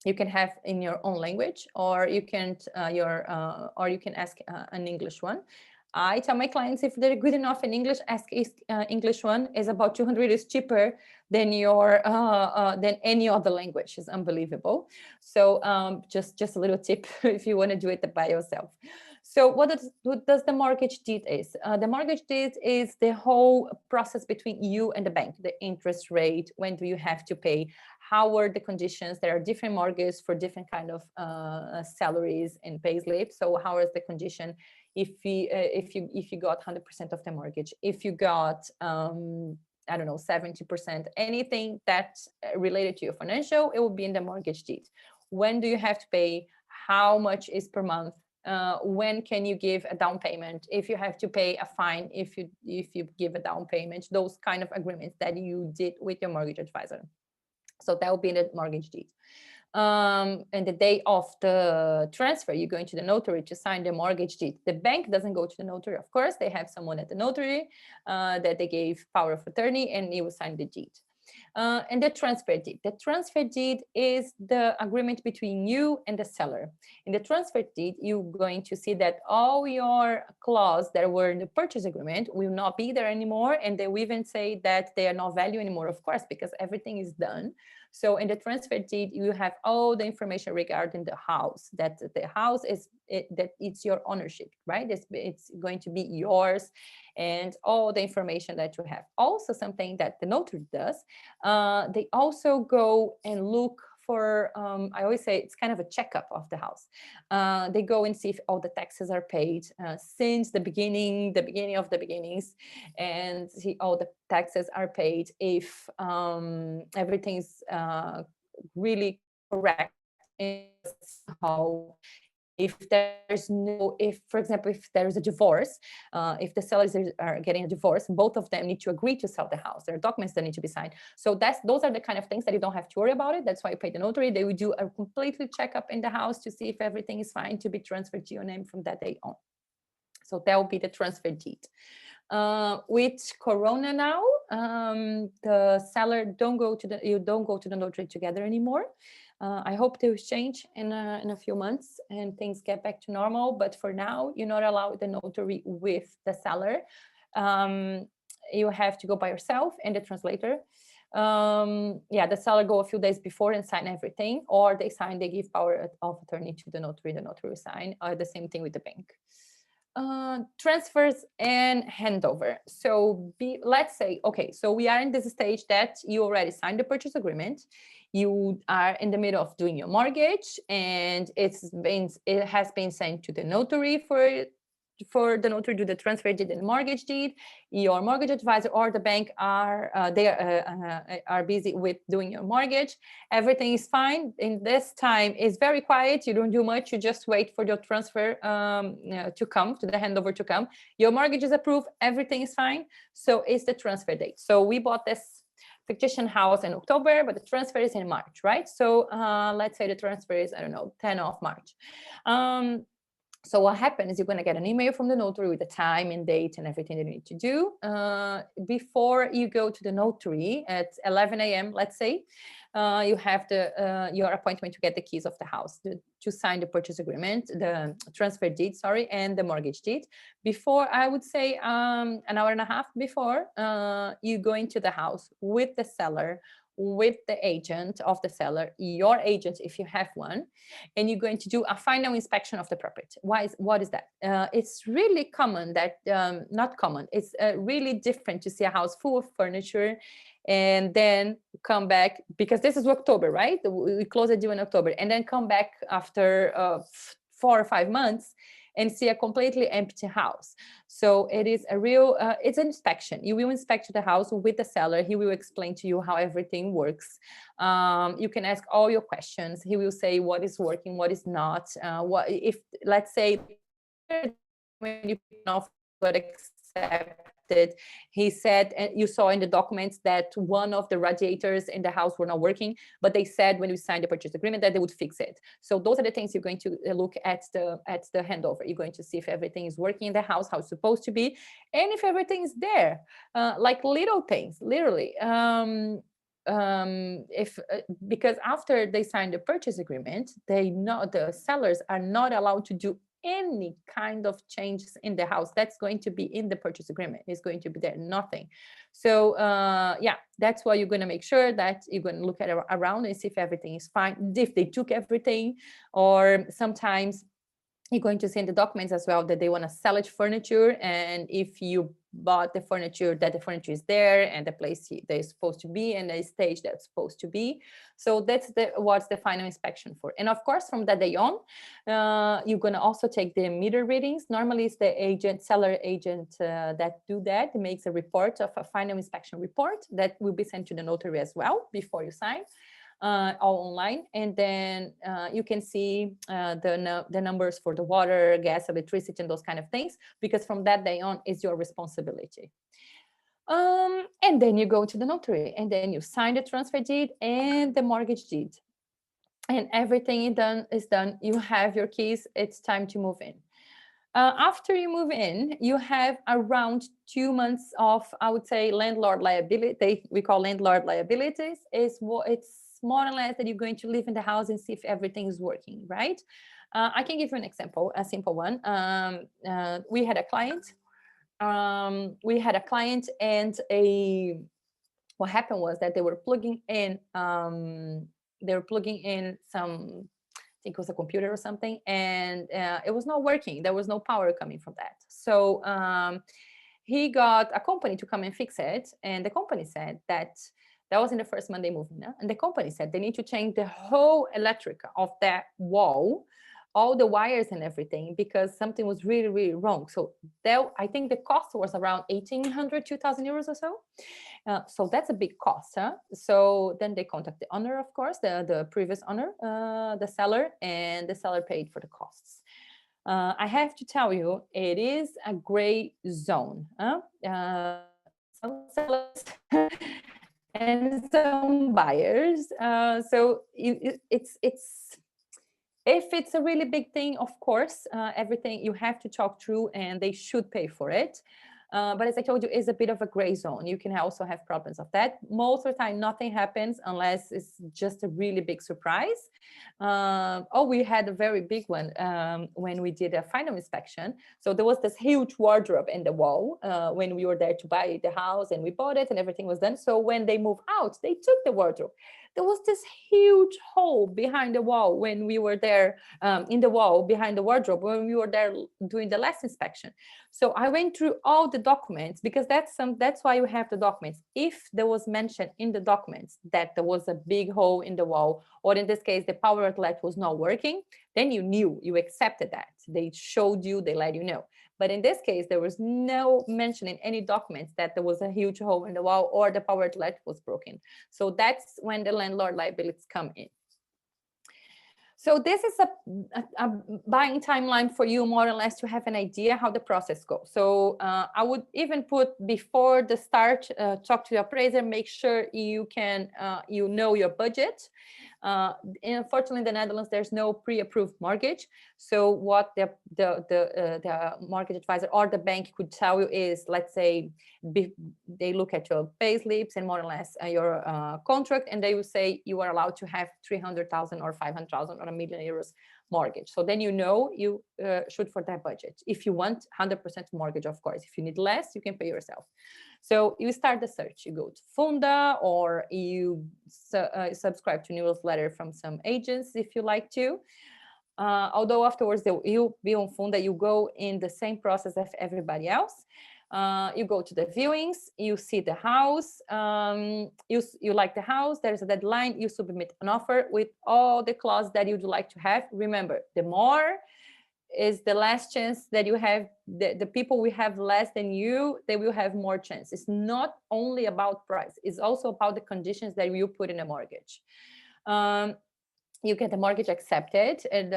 have in your own language, or you can ask an English one. I tell my clients, if they're good enough in English, ask English one. Is about 200 is cheaper than than any other language. It's unbelievable. So just a little tip if you want to do it by yourself. So what does the mortgage deed is? The mortgage deed is the whole process between you and the bank. The interest rate, when do you have to pay, how are the conditions? There are different mortgages for different kind of salaries and pay slips. So how is the condition if you got 100% of the mortgage? If you got I don't know, 70%, anything that's related to your financial, it will be in the mortgage deed. When do you have to pay? How much is per month? When can you give a down payment? If you have to pay a fine, if you give a down payment, those kind of agreements that you did with your mortgage advisor. So that will be in the mortgage deed. And the day of the transfer, you're going to the notary to sign the mortgage deed. The bank doesn't go to the notary, of course. They have someone at the notary that they gave power of attorney, and he will sign the deed. And the transfer deed. The transfer deed is the agreement between you and the seller. In the transfer deed, you're going to see that all your clauses that were in the purchase agreement will not be there anymore, and they will even say that they are not value anymore, of course, because everything is done. So in the transfer deed, you have all the information regarding the house, that the house that it's your ownership, right? It's going to be yours, and all the information that you have. Also, something that the notary does, they also go and look for, I always say it's kind of a checkup of the house. They go and see if all the taxes are paid since the beginning of the beginnings, and see all the taxes are paid, if everything's really correct in how. If, for example, if there is a divorce, if the sellers are getting a divorce, both of them need to agree to sell the house. There are documents that need to be signed. So those are the kind of things that you don't have to worry about it. That's why you pay the notary. They will do a completely checkup in the house to see if everything is fine to be transferred to your name from that day on. So that will be the transfer deed. With Corona now, the seller don't go to the notary together anymore. I hope they will change in a few months and things get back to normal. But for now, you're not allowed the notary with the seller. You have to go by yourself and the translator. The seller go a few days before and sign everything, or they give power of attorney to the notary will sign. The same thing with the bank. Transfers and handover. So let's say, okay, so we are in this stage that you already signed the purchase agreement. You are in the middle of doing your mortgage, and it has been sent to the notary for the notary to do the transfer deed and mortgage deed. Your mortgage advisor or the bank are busy with doing your mortgage. Everything is fine. In this time, it's very quiet. You don't do much. You just wait for your transfer to come, to the handover to come. Your mortgage is approved. Everything is fine. So it's the transfer date. So we bought this fictitious house in October, but the transfer is in March, right? So let's say the transfer is, I don't know, 10th of March. So what happens is you're going to get an email from the notary with the time and date and everything that you need to do. Before you go to the notary at 11 a.m., let's say, you have your appointment to get the keys of the house, to sign the purchase agreement, the transfer deed, sorry, and the mortgage deed. Before, I would say an hour and a half before, you go into the house with the seller, with the agent of the seller, your agent if you have one, and you're going to do a final inspection of the property. What is that? It's really common that, not common, it's really different to see a house full of furniture and then come back, because this is October, right? We close the deal in October, and then come back after 4 or 5 months and see a completely empty house. So it is a real, it's an inspection. You will inspect the house with the seller. He will explain to you how everything works. You can ask all your questions. He will say what is working, what is not. What if, let's say, when you got accepted, he said, and you saw in the documents that one of the radiators in the house were not working, but they said when you signed the purchase agreement that they would fix it. So those are the things you're going to look at the handover. You're going to see if everything is working in the house how it's supposed to be, and if everything is there, like little things, literally. Because after they sign the purchase agreement, the sellers are not allowed to do any kind of changes in the house. That's going to be in the purchase agreement. It's going to be there, nothing. So yeah, that's why you're going to make sure that you're going to look at around and see if everything is fine, if they took everything. Or sometimes you're going to see in the documents as well that they want to salvage furniture, and if you bought the furniture, that the furniture is there and the place they're supposed to be and the stage that's supposed to be. So that's what's the final inspection for. And of course, from that day on, you're going to also take the meter readings. Normally it's the seller agent that do that. It makes a report of a final inspection report that will be sent to the notary as well before you sign. All online, and then you can see the numbers for the water, gas, electricity, and those kind of things, because from that day on is your responsibility. And then you go to the notary, and then you sign the transfer deed and the mortgage deed, and everything is done. You have your keys. It's time to move in. After you move in, you have around 2 months of, I would say, landlord liability. We call landlord liabilities. It's more or less that you're going to live in the house and see if everything is working, right? I can give you an example, a simple one. We had a client. And what happened was that they were plugging in some, I think it was a computer or something, and it was not working. There was no power coming from that. So he got a company to come and fix it, and the company said that was in the first Monday moving, and the company said they need to change the whole electric of that wall, all the wires and everything, because something was really, really wrong. So I think the cost was around 1,800, 2,000 euros or so. So that's a big cost. Huh? So then they contact the owner, of course, the previous owner, the seller, and the seller paid for the costs. I have to tell you, it is a gray zone. Some sellers and some buyers. So it's if it's a really big thing, of course, everything you have to talk through, and they should pay for it. But as I told you, it's a bit of a gray zone. You can also have problems of that. Most of the time, nothing happens unless it's just a really big surprise. We had a very big one when we did a final inspection. So there was this huge wardrobe in the wall when we were there to buy the house, and we bought it and everything was done. So when they moved out, they took the wardrobe. There was this huge hole behind the wall when we were there, in the wall behind the wardrobe, when we were there doing the last inspection. So I went through all the documents, because that's why you have the documents. If there was mentioned in the documents that there was a big hole in the wall, or in this case, the power outlet was not working, then you knew, you accepted that. They showed you, they let you know. But in this case, there was no mention in any documents that there was a huge hole in the wall or the power outlet was broken. So that's when the landlord liabilities come in. So this is a buying timeline for you, more or less, to have an idea how the process goes. So I would even put before the start, talk to your appraiser, make sure you can, you know your budget. Unfortunately, in the Netherlands, there's no pre-approved mortgage. So what the mortgage advisor or the bank could tell you is, let's say, they look at your pay slips and more or less your contract, and they will say you are allowed to have 300,000 or 500,000 or €1,000,000 mortgage. So then you know you shoot for that budget. If you want 100% mortgage, of course. If you need less, you can pay yourself. So you start the search. You go to Funda, or you subscribe to newsletter from some agents if you like to. Although afterwards you'll be on Funda, you go in the same process as everybody else. You go to the viewings, you see the house, you like the house, there's a deadline, you submit an offer with all the clauses that you'd like to have. Remember, the more is the less chance that you have, the people we have less than you, they will have more chance. It's not only about price, it's also about the conditions that you put in a mortgage. You get the mortgage accepted, and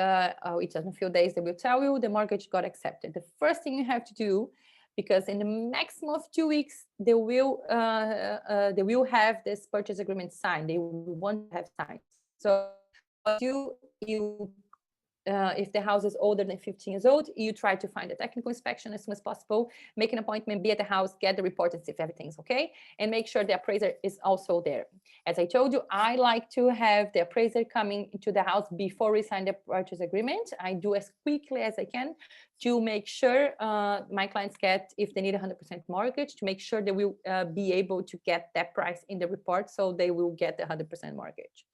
it takes a few days, they will tell you the mortgage got accepted. The first thing you have to do, because in the maximum of 2 weeks, they will have this purchase agreement signed. They will want to have signed. So if the house is older than 15 years old, you try to find a technical inspection as soon as possible, make an appointment, be at the house, get the report and see if everything's okay, and make sure the appraiser is also there. As I told you, I like to have the appraiser coming to the house before we sign the purchase agreement. I do as quickly as I can to make sure my clients get, if they need 100% mortgage, to make sure they will be able to get that price in the report, so they will get the 100% mortgage.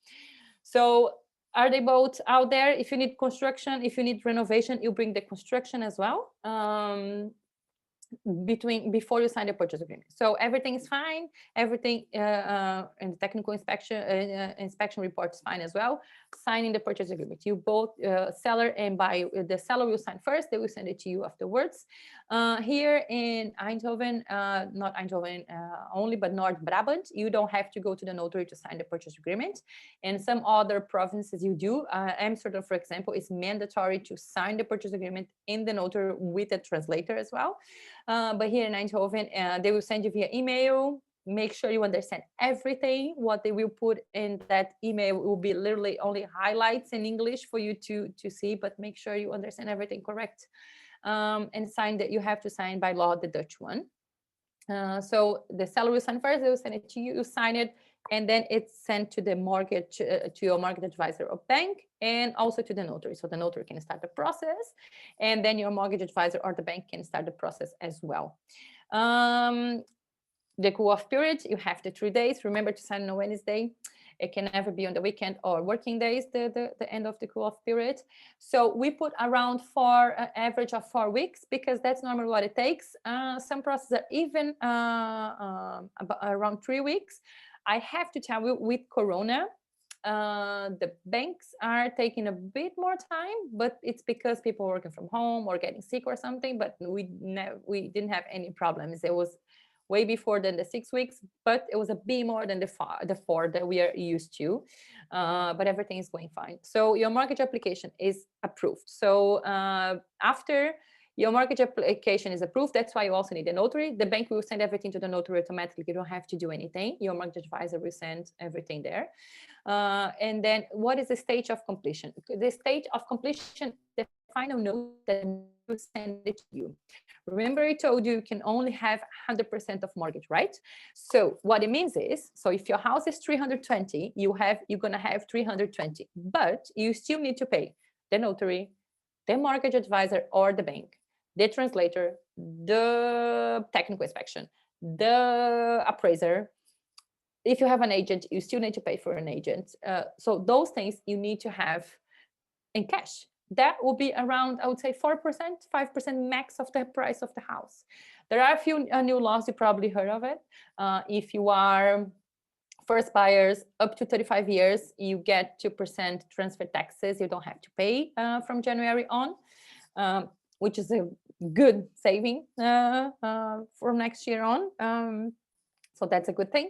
So are they both out there? If you need construction, if you need renovation, you bring the construction as well before you sign the purchase agreement. So everything is fine. Everything in the technical inspection report is fine as well. Signing the purchase agreement. You both seller and buyer. The seller will sign first. They will send it to you afterwards. Here in Eindhoven, not Eindhoven only, but North Brabant, you don't have to go to the notary to sign the purchase agreement. In some other provinces, you do. Amsterdam, for example, is mandatory to sign the purchase agreement in the notary with a translator as well. But here in Eindhoven, they will send you via email. Make sure you understand everything. What they will put in that email will be literally only highlights in English for you to see, but make sure you understand everything correct. And sign that you have to sign by law, the Dutch one. So the seller will sign first, they will send it to you, you sign it, and then it's sent to the mortgage, to your mortgage advisor or bank, and also to the notary. So the notary can start the process, and then your mortgage advisor or the bank can start the process as well. The cool-off period, you have the 3 days. Remember to sign on a Wednesday. It can never be on the weekend or working days, the end of the cool-off period. So we put around average of 4 weeks, because that's normally what it takes. Some processes are even around 3 weeks. I have to tell you, with Corona, the banks are taking a bit more time, but it's because people are working from home or getting sick or something, but we didn't have any problems. It was way before than the 6 weeks, but it was a bit more than the 4 that we are used to, but everything is going fine. So your mortgage application is approved. So after your mortgage application is approved, that's why you also need a notary. The bank will send everything to the notary automatically. You don't have to do anything. Your mortgage advisor will send everything there. And then what is the stage of completion? The stage of completion, the final note that will send it to you. Remember, I told you can only have 100% of mortgage, right? So what it means is, so if your house is 320, you're gonna have 320, but you still need to pay the notary, the mortgage advisor or the bank, the translator, the technical inspection, the appraiser. If you have an agent, you still need to pay for an agent. So those things you need to have in cash. That will be around, I would say, 4%, 5% max of the price of the house. There are a few new laws, you probably heard of it. If you are first buyers up to 35 years, you get 2% transfer taxes. You don't have to pay from January on, which is a good saving from next year on. So that's a good thing.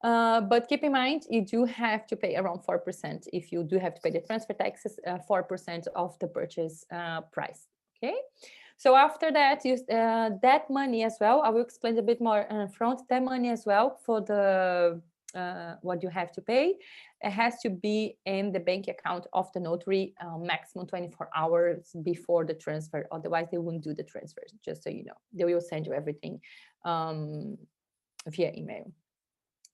But keep in mind, you do have to pay around 4% if you do have to pay the transfer taxes, 4% of the purchase price. Okay. So after that, that money as well, I will explain a bit more in front, that money as well for the what you have to pay. It has to be in the bank account of the notary maximum 24 hours before the transfer. Otherwise, they won't do the transfer, just so you know. They will send you everything via email.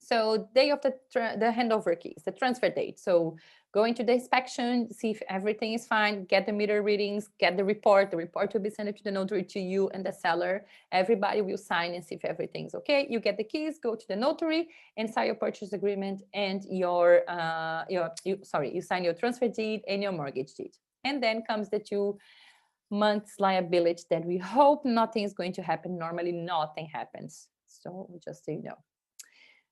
So day of the handover keys, the transfer date. So go into the inspection, see if everything is fine, get the meter readings, get the report. The report will be sent to the notary, to you and the seller. Everybody will sign and see if everything's okay. You get the keys, go to the notary and sign your purchase agreement and you sign your transfer deed and your mortgage deed. And then comes the 2 months liability that we hope nothing is going to happen. Normally nothing happens. So just so you know.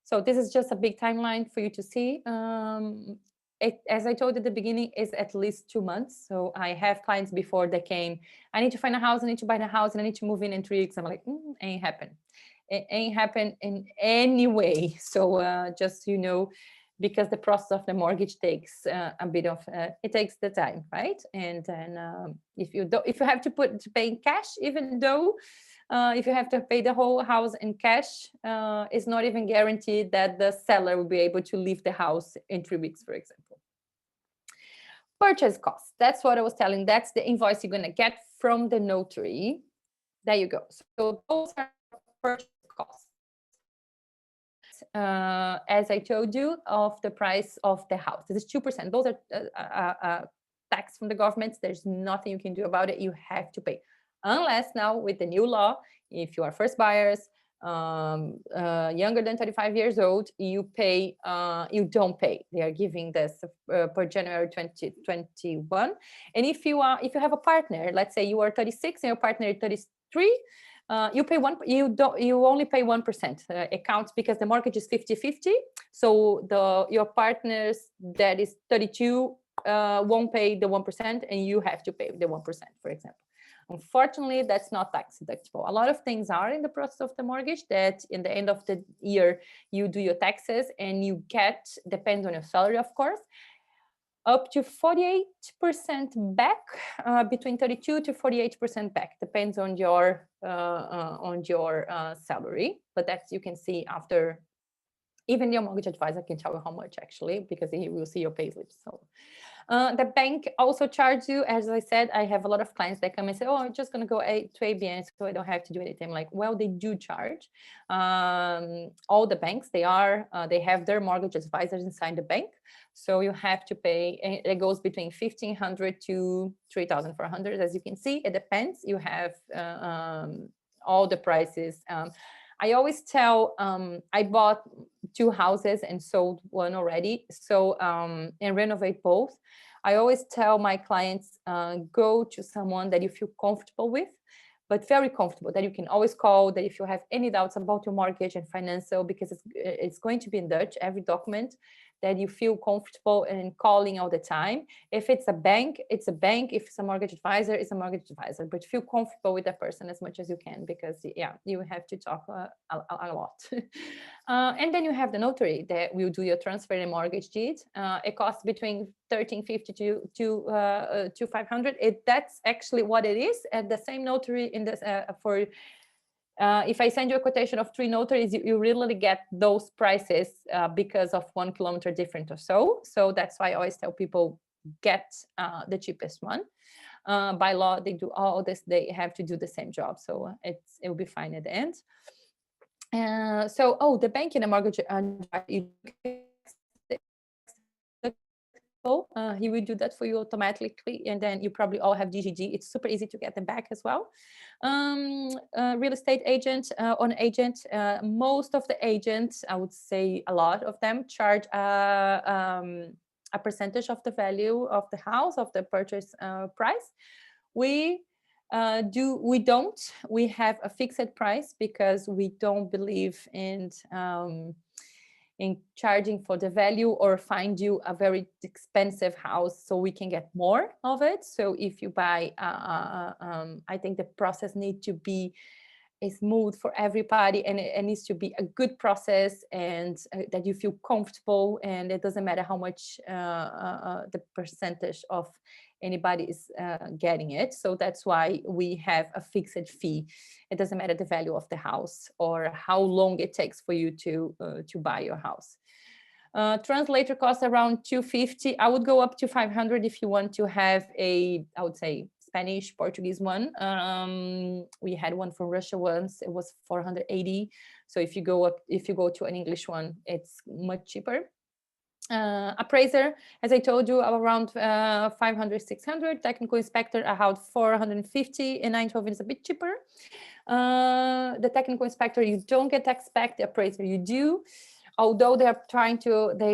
So this is just a big timeline for you to see. As I told at the beginning, is at least 2 months. So I have clients before they came, I need to find a house, I need to buy the house, and I need to move in 3 weeks. I'm like, ain't happen. It ain't happen in any way. So just, you know, because the process of the mortgage takes a bit of, it takes the time, right? And then if you have to pay in cash, even though if you have to pay the whole house in cash, it's not even guaranteed that the seller will be able to leave the house in 3 weeks, for example. Purchase costs. That's what I was telling. That's the invoice you're going to get from the notary. There you go. So those are purchase costs. As I told you, of the price of the house. This is 2%. Those are tax from the government. There's nothing you can do about it. You have to pay. Unless now with the new law, if you are first buyers, younger than 35 years old, you you don't pay. They are giving this per January 2021. And if you have a partner, let's say you are 36 and your partner is 33, you pay you only pay 1%. It counts because the mortgage is 50-50. So your partners that is 32 won't pay the 1%, and you have to pay the 1%, for example. Unfortunately, that's not tax deductible. A lot of things are in the process of the mortgage that in the end of the year, you do your taxes and you get, depends on your salary, of course, up to 48% back, between 32 to 48% back, depends on your salary. But that's, you can see after, even your mortgage advisor can tell you how much actually, because he will see your payslips. So the bank also charges you. As I said, I have a lot of clients that come and say, oh, I'm just going to go to ABN, so I don't have to do anything. I'm like, well, they do charge. All the banks, they have their mortgage advisors inside the bank. So you have to pay, it goes between 1,500 to 3,400. As you can see, it depends. You have all the prices. I always tell, I bought 2 houses and sold one already. So, and renovate both. I always tell my clients, go to someone that you feel comfortable with, but very comfortable, that you can always call, that if you have any doubts about your mortgage and financial, because it's going to be in Dutch, every document, that you feel comfortable in calling all the time. If it's a bank, it's a bank. If it's a mortgage advisor, it's a mortgage advisor. But feel comfortable with that person as much as you can, because yeah, you have to talk a lot. And then you have the notary that will do your transfer and mortgage deed. It costs between 1,350 to 500. That's actually what it is at the same notary in this for. If I send you a quotation of 3 notaries, you really get those prices because of 1 kilometer different or so. So that's why I always tell people, get the cheapest one. By law, they do all this, they have to do the same job. So it will be fine at the end. The bank and the mortgage, he will do that for you automatically, and then you probably all have GGG. It's super easy to get them back as well. Real estate agent, on agent, most of the agents, I would say a lot of them, charge a percentage of the value of the house, of the purchase price. We don't. We have a fixed price because we don't believe in charging for the value or find you a very expensive house so we can get more of it. So if you buy, I think the process needs to be smooth for everybody, and it needs to be a good process, and that you feel comfortable, and it doesn't matter how much the percentage of anybody is getting it. So that's why we have a fixed fee. It doesn't matter the value of the house or how long it takes for you to buy your house. Translator costs around 250. I would go up to 500 if you want to have a, I would say, Spanish, Portuguese one. We had one from Russia once. It was 480. So if you go to an English one, it's much cheaper. Appraiser, as I told you, around 500, 600. Technical inspector, around 450. In Eindhoven is a bit cheaper. The technical inspector, you don't get tax back. The appraiser, you do. Although they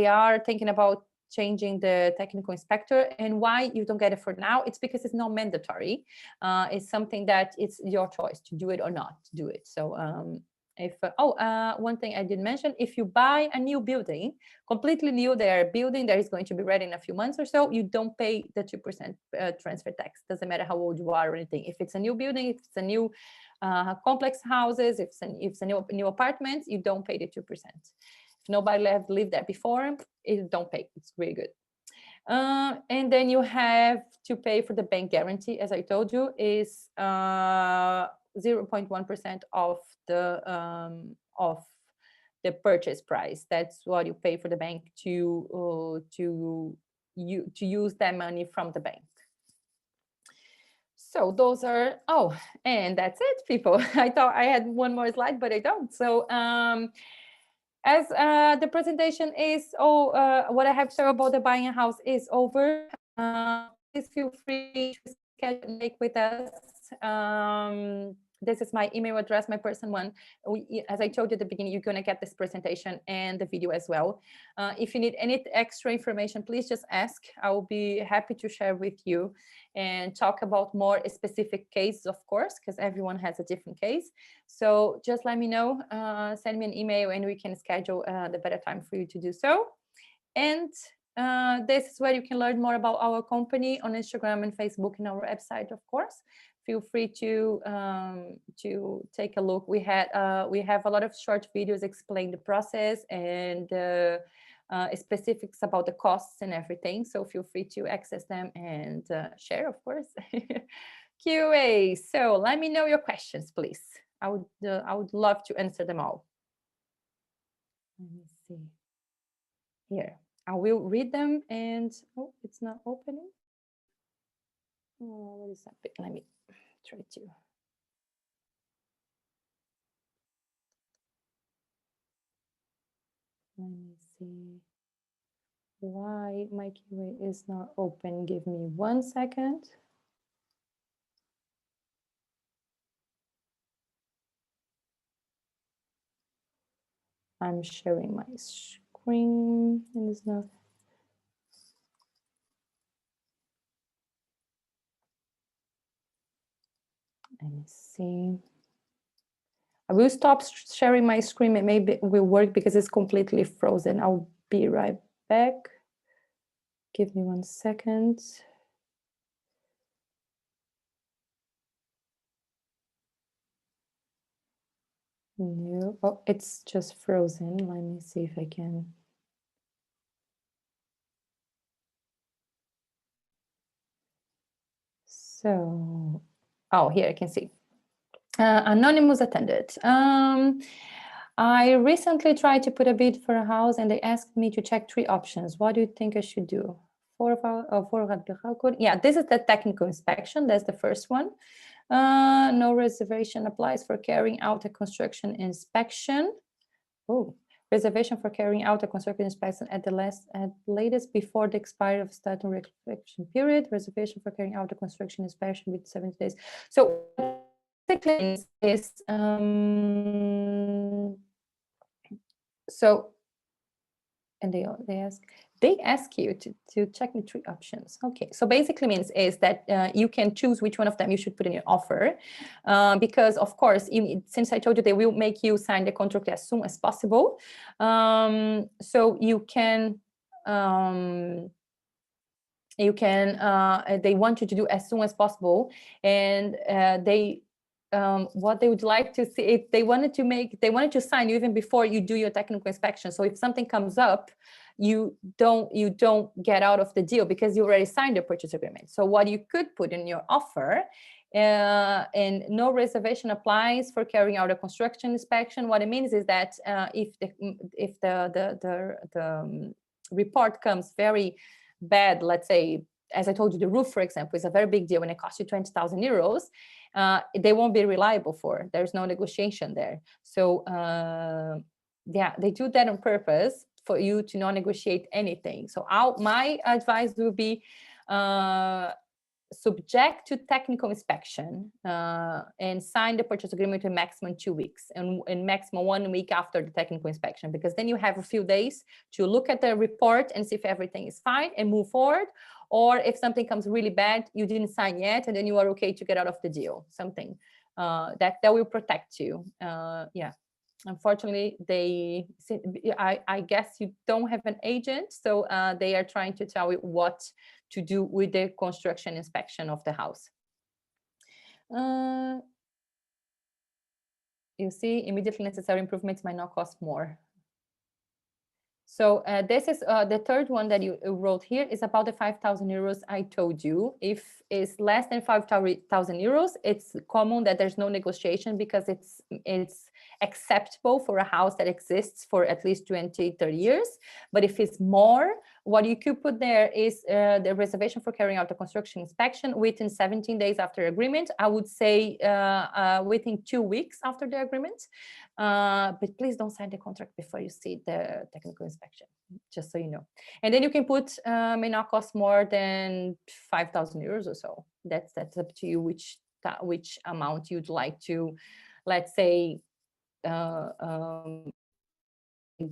are thinking about changing the technical inspector. And why you don't get it for now? It's because it's not mandatory. It's something that it's your choice to do it or not do it. So one thing I did mention, if you buy a new building, completely new, their building that is going to be ready in a few months or so, you don't pay the 2% transfer tax. Doesn't matter how old you are or anything. If it's a new building, if it's a new complex houses, if it's a new apartment, you don't pay the 2%. If nobody lived there before, you don't pay. It's really good. And then you have to pay for the bank guarantee, as I told you, is 0.1% of the purchase price. That's what you pay for the bank to use that money from the bank. So those are, and that's it, people. I thought I had one more slide, but I don't. So as the presentation is, what I have to say about the buying a house is over. Please feel free to schedule with us. This is my email address, my personal one. As I told you at the beginning, you're going to get this presentation and the video as well. If you need any extra information, please just ask. I will be happy to share with you and talk about more specific cases, of course, because everyone has a different case. So just let me know, send me an email, and we can schedule the better time for you to do so. And this is where you can learn more about our company on Instagram and Facebook and our website, of course. Feel free to take a look. We have a lot of short videos explain the process and specifics about the costs and everything. So feel free to access them and share, of course. QA. So let me know your questions, please. I would love to answer them all. Let me see. Here, I will read them and it's not opening. What is that? Let me try to. Let me see why my QA is not open. Give me 1 second. I'm sharing my screen and it's not. Let me see. I will stop sharing my screen. It maybe will work because it's completely frozen. I'll be right back. Give me 1 second. No, it's just frozen. Let me see if I can. So, here I can see. Anonymous attended. I recently tried to put a bid for a house and they asked me to check 3 options. What do you think I should do? Yeah, this is the technical inspection. That's the first one. No reservation applies for carrying out a construction inspection. Reservation for carrying out a construction inspection at latest before the expiry of starting reflection period. Reservation for carrying out a construction inspection with 70 days. So the claims is and they ask you to check the 3 options. Okay, so basically means is that you can choose which one of them you should put in your offer, because of course, since I told you they will make you sign the contract as soon as possible, so you can they want you to do as soon as possible, and what they would like to see, if they wanted to sign you even before you do your technical inspection. So if something comes up, you don't get out of the deal because you already signed the purchase agreement. So what you could put in your offer, and no reservation applies for carrying out a construction inspection. What it means is that if the report comes very bad, let's say, as I told you, the roof, for example, is a very big deal and it costs you 20,000 euros, they won't be reliable for. There's no negotiation there. So yeah, they do that on purpose for you to not negotiate anything. So my advice would be subject to technical inspection and sign the purchase agreement in maximum 2 weeks and maximum 1 week after the technical inspection, because then you have a few days to look at the report and see if everything is fine and move forward. Or if something comes really bad, you didn't sign yet, and then you are okay to get out of the deal. Something that will protect you. Yeah. Unfortunately, I guess you don't have an agent, so they are trying to tell you what to do with the construction inspection of the house. You see, immediately necessary improvements might not cost more. So this is the third one that you wrote here is about the 5,000 euros I told you. If it's less than 5,000 euros, it's common that there's no negotiation because it's acceptable for a house that exists for at least 20, 30 years. But if it's more, what you could put there is the reservation for carrying out the construction inspection within 17 days after agreement. I would say within 2 weeks after the agreement. But please don't sign the contract before you see the technical inspection, just so you know. And then you can put may not cost more than 5,000 euros or so. That's up to you which amount you'd like to, let's say,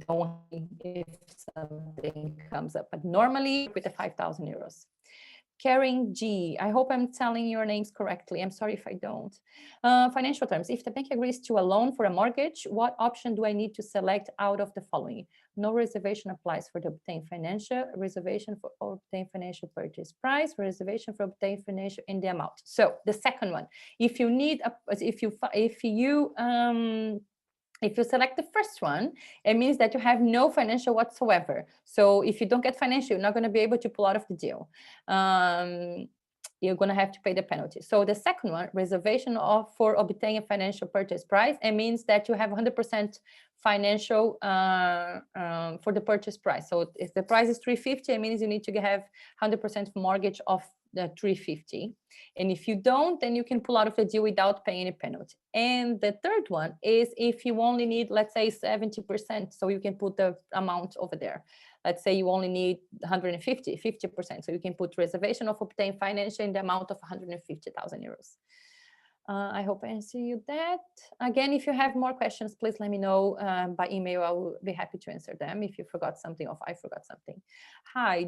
don't if something comes up, but normally with the 5,000 euros. Karen G, I hope I'm telling your names correctly. I'm sorry if I don't. Financial terms. If the bank agrees to a loan for a mortgage, what option do I need to select out of the following? No reservation applies for the obtained financial, reservation for obtained financial purchase price, reservation for obtained financial in the amount. So the second one, if you need if you select the first one, it means that you have no financial whatsoever. So if you don't get financial, you're not going to be able to pull out of the deal. You're going to have to pay the penalty. So the second one, reservation for obtaining a financial purchase price, it means that you have 100% financial for the purchase price. So if the price is 350, it means you need to have 100% mortgage of the 350. And if you don't, then you can pull out of the deal without paying any penalty. And the third one is if you only need, let's say, 70%, so you can put the amount over there. Let's say you only need 50%. So you can put reservation of obtained financial in the amount of 150,000 euros. I hope I answered you that. Again, if you have more questions, please let me know by email. I will be happy to answer them if you forgot something or if I forgot something. Hi,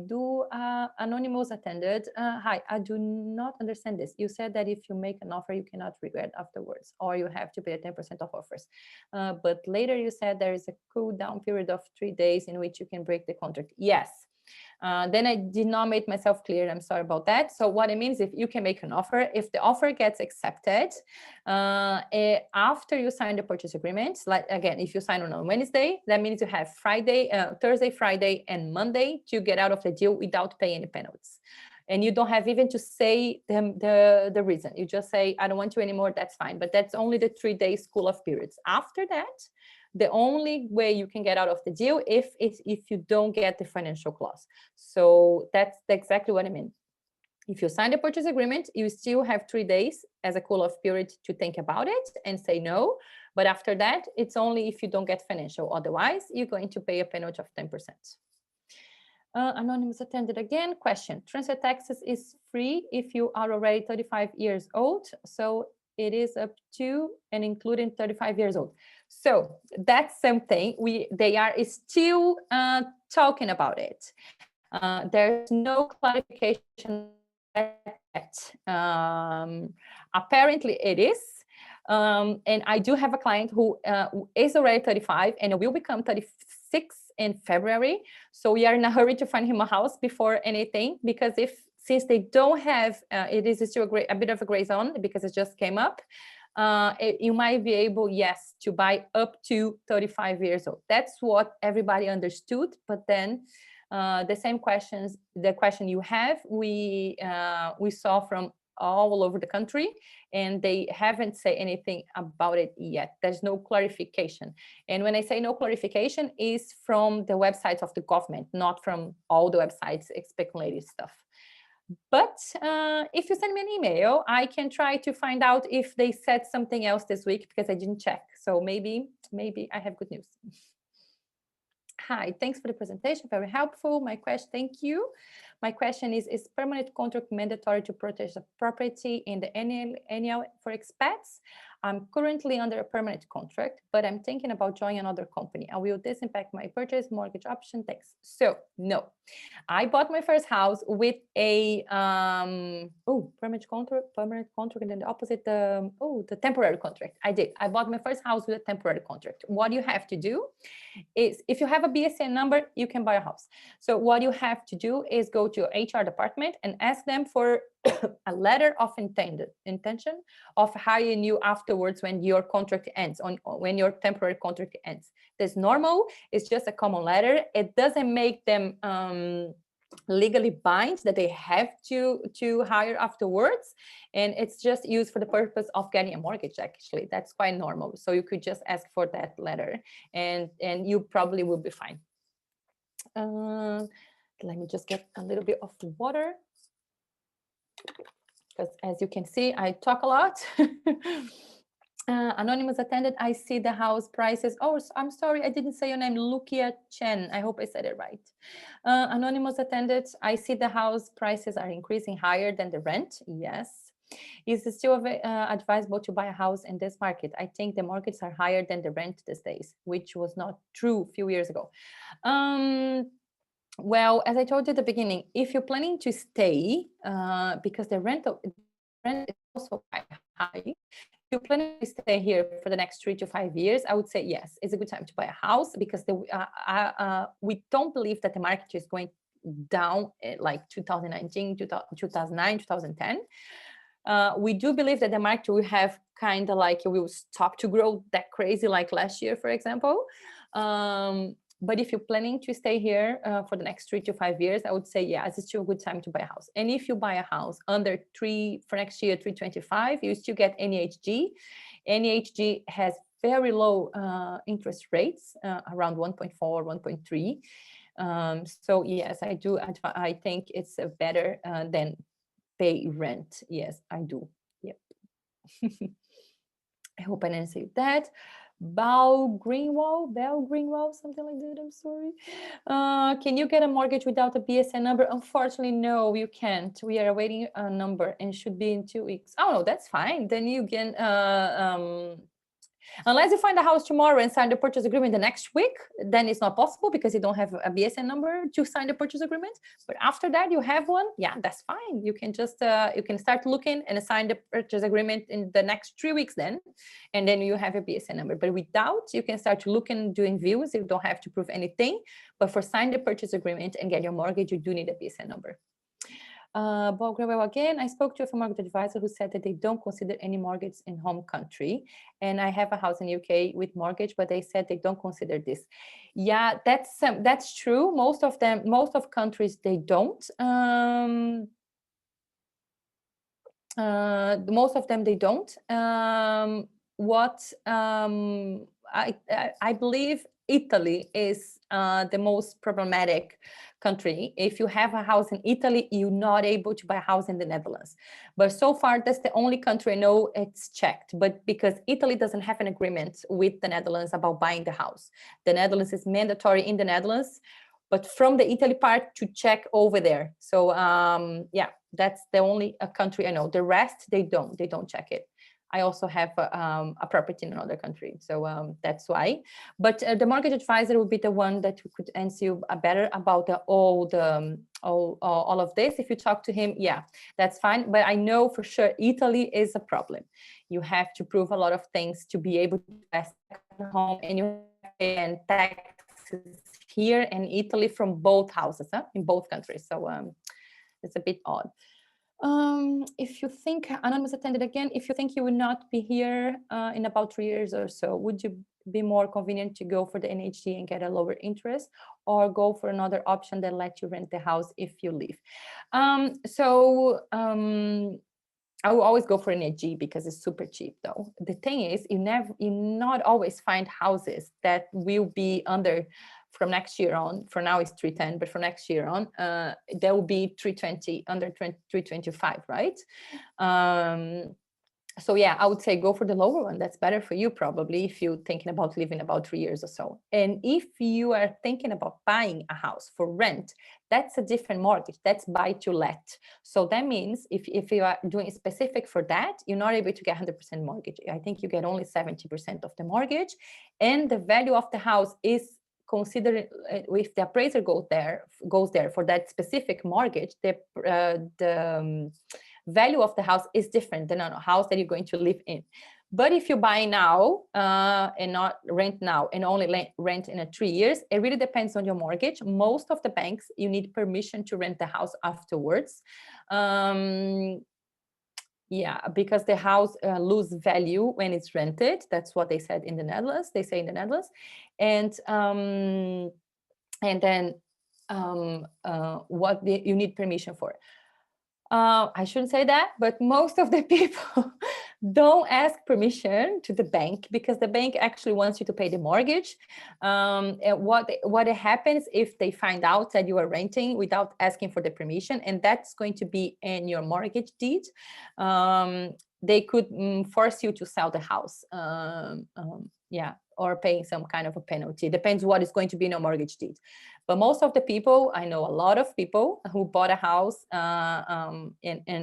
Anonymous attended. Hi, I do not understand this. You said that if you make an offer, you cannot regret afterwards, or you have to pay 10% of offers. But later you said there is a cool down period of 3 days in which you can break the contract. Yes. Then I did not make myself clear. I'm sorry about that. So what it means, if you can make an offer, if the offer gets accepted after you sign the purchase agreement, like again, if you sign on a Wednesday, that means you have Thursday, Friday, and Monday to get out of the deal without paying any penalties. And you don't have even to say the reason. You just say, I don't want you anymore, that's fine. But that's only the 3 days cool-off periods. After that, the only way you can get out of the deal if you don't get the financial clause. So that's exactly what I mean. If you sign the purchase agreement, you still have 3 days as a cool-off period to think about it and say no. But after that, it's only if you don't get financial. Otherwise, you're going to pay a penalty of 10%. Anonymous attended again. Question: transfer taxes is free if you are already 35 years old. So it is up to and including 35 years old. So that's something they are still talking about it. There's no clarification yet. Apparently it is. And I do have a client who is already 35 and will become 36 in February. So we are in a hurry to find him a house before anything, because since they don't have, it is still a bit of a gray zone because it just came up. you might be able, yes, to buy up to 35 years old. That's what everybody understood. But then the same questions, the question you have, we saw from all over the country, and they haven't said anything about it yet. There's no clarification. And when I say no clarification, is from the websites of the government, not from all the websites speculative stuff. But if you send me an email, I can try to find out if they said something else this week, because I didn't check. So maybe I have good news. Hi, thanks for the presentation. Very helpful. Thank you. My question is permanent contract mandatory to protect the property in the annual for expats? I'm currently under a permanent contract, but I'm thinking about joining another company. And will this impact my purchase mortgage option? Thanks. So no, I bought my first house with a permanent contract, and then the opposite, the temporary contract. I bought my first house with a temporary contract. What you have to do is, if you have a BSN number, you can buy a house. So what you have to do is go to your HR department and ask them for a letter of intention of hiring you afterwards when your contract ends, when your temporary contract ends. That's normal. It's just a common letter. It doesn't make them legally bind that they have to hire afterwards, and it's just used for the purpose of getting a mortgage. Actually, that's quite normal. So you could just ask for that letter, and you probably will be fine. Let me just get a little bit of water, because as you can see, I talk a lot. Anonymous attendant, I see the house prices. Oh, I'm sorry, I didn't say your name. Lukia Chen. I hope I said it right. Anonymous attendant, I see the house prices are increasing higher than the rent. Yes. Is it still advisable to buy a house in this market? I think the markets are higher than the rent these days, which was not true a few years ago. Well, as I told you at the beginning, if you're planning to stay, because the rent is also quite high, if you're planning to stay here for the next 3 to 5 years, I would say yes, it's a good time to buy a house, because we don't believe that the market is going down like 2019, 2009, 2010. We do believe that the market will have kind of like, it will stop to grow that crazy like last year, for example. But if you're planning to stay here for the next 3 to 5 years, I would say, yeah, it's still a good time to buy a house. And if you buy a house under for next year, 325, you still get NHG. NHG has very low interest rates, around 1.4, 1.3. So yes, I think it's better than pay rent. Yes, I do. Yep. I hope I answered that. Bell Greenwald, something like that. I'm sorry. Can you get a mortgage without a BSN number? Unfortunately, no, you can't. We are awaiting a number and should be in 2 weeks. Oh no, that's fine. Then you can, unless you find a house tomorrow and sign the purchase agreement the next week, then it's not possible because you don't have a BSN number to sign the purchase agreement. But after that, you have one. Yeah, that's fine. You can just you can start looking and sign the purchase agreement in the next 3 weeks then, and then you have a BSN number. But without, you can start looking, doing views. You don't have to prove anything. But for sign the purchase agreement and get your mortgage, you do need a BSN number. Bob Grewell again, I spoke to a mortgage advisor who said that they don't consider any mortgage in home country. And I have a house in UK with mortgage, but they said they don't consider this. Yeah, that's true. Most of countries, they don't. Most of them, they don't. I believe Italy is the most problematic country. If you have a house in Italy, you're not able to buy a house in the Netherlands. But so far, that's the only country I know it's checked. But because Italy doesn't have an agreement with the Netherlands about buying the house, the Netherlands is mandatory in the Netherlands, but from the Italy part to check over there. So yeah, that's the only country I know. The rest, they don't check it. I also have a property in another country, so that's why. But the mortgage advisor would be the one that could answer you better about all of this. If you talk to him, yeah, that's fine. But I know for sure Italy is a problem. You have to prove a lot of things to be able to buy a second home, and you have to pay taxes here in Italy from both houses, in both countries. So it's a bit odd. If you think, anonymous attended again, if you think you will not be here in about 3 years or so, would you be more convenient to go for the NHG and get a lower interest, or go for another option that lets you rent the house if you leave? I will always go for an AG because it's super cheap though. The thing is, you not always find houses that will be under, from next year on. For now it's 310, but for next year on, there will be 320, under 325, right? So yeah, I would say go for the lower one. That's better for you probably if you're thinking about living about 3 years or so. And if you are thinking about buying a house for rent, that's a different mortgage. That's buy to let. So that means if you are doing specific for that, you're not able to get 100% mortgage. I think you get only 70% of the mortgage, and the value of the house is considered, if the appraiser goes there for that specific mortgage, the value of the house is different than a house that you're going to live in. But if you buy now and not rent now and only rent in 3 years, it really depends on your mortgage. Most of the banks, you need permission to rent the house afterwards. Yeah, because the house lose value when it's rented. That's what they said in the Netherlands. They say in the Netherlands, and then what you need permission for. I shouldn't say that, but most of the people don't ask permission to the bank because the bank actually wants you to pay the mortgage. And what happens if they find out that you are renting without asking for the permission, and that's going to be in your mortgage deed. They could force you to sell the house. Yeah, or paying some kind of a penalty. Depends what is going to be in a mortgage deed. But most of the people, I know a lot of people who bought a house and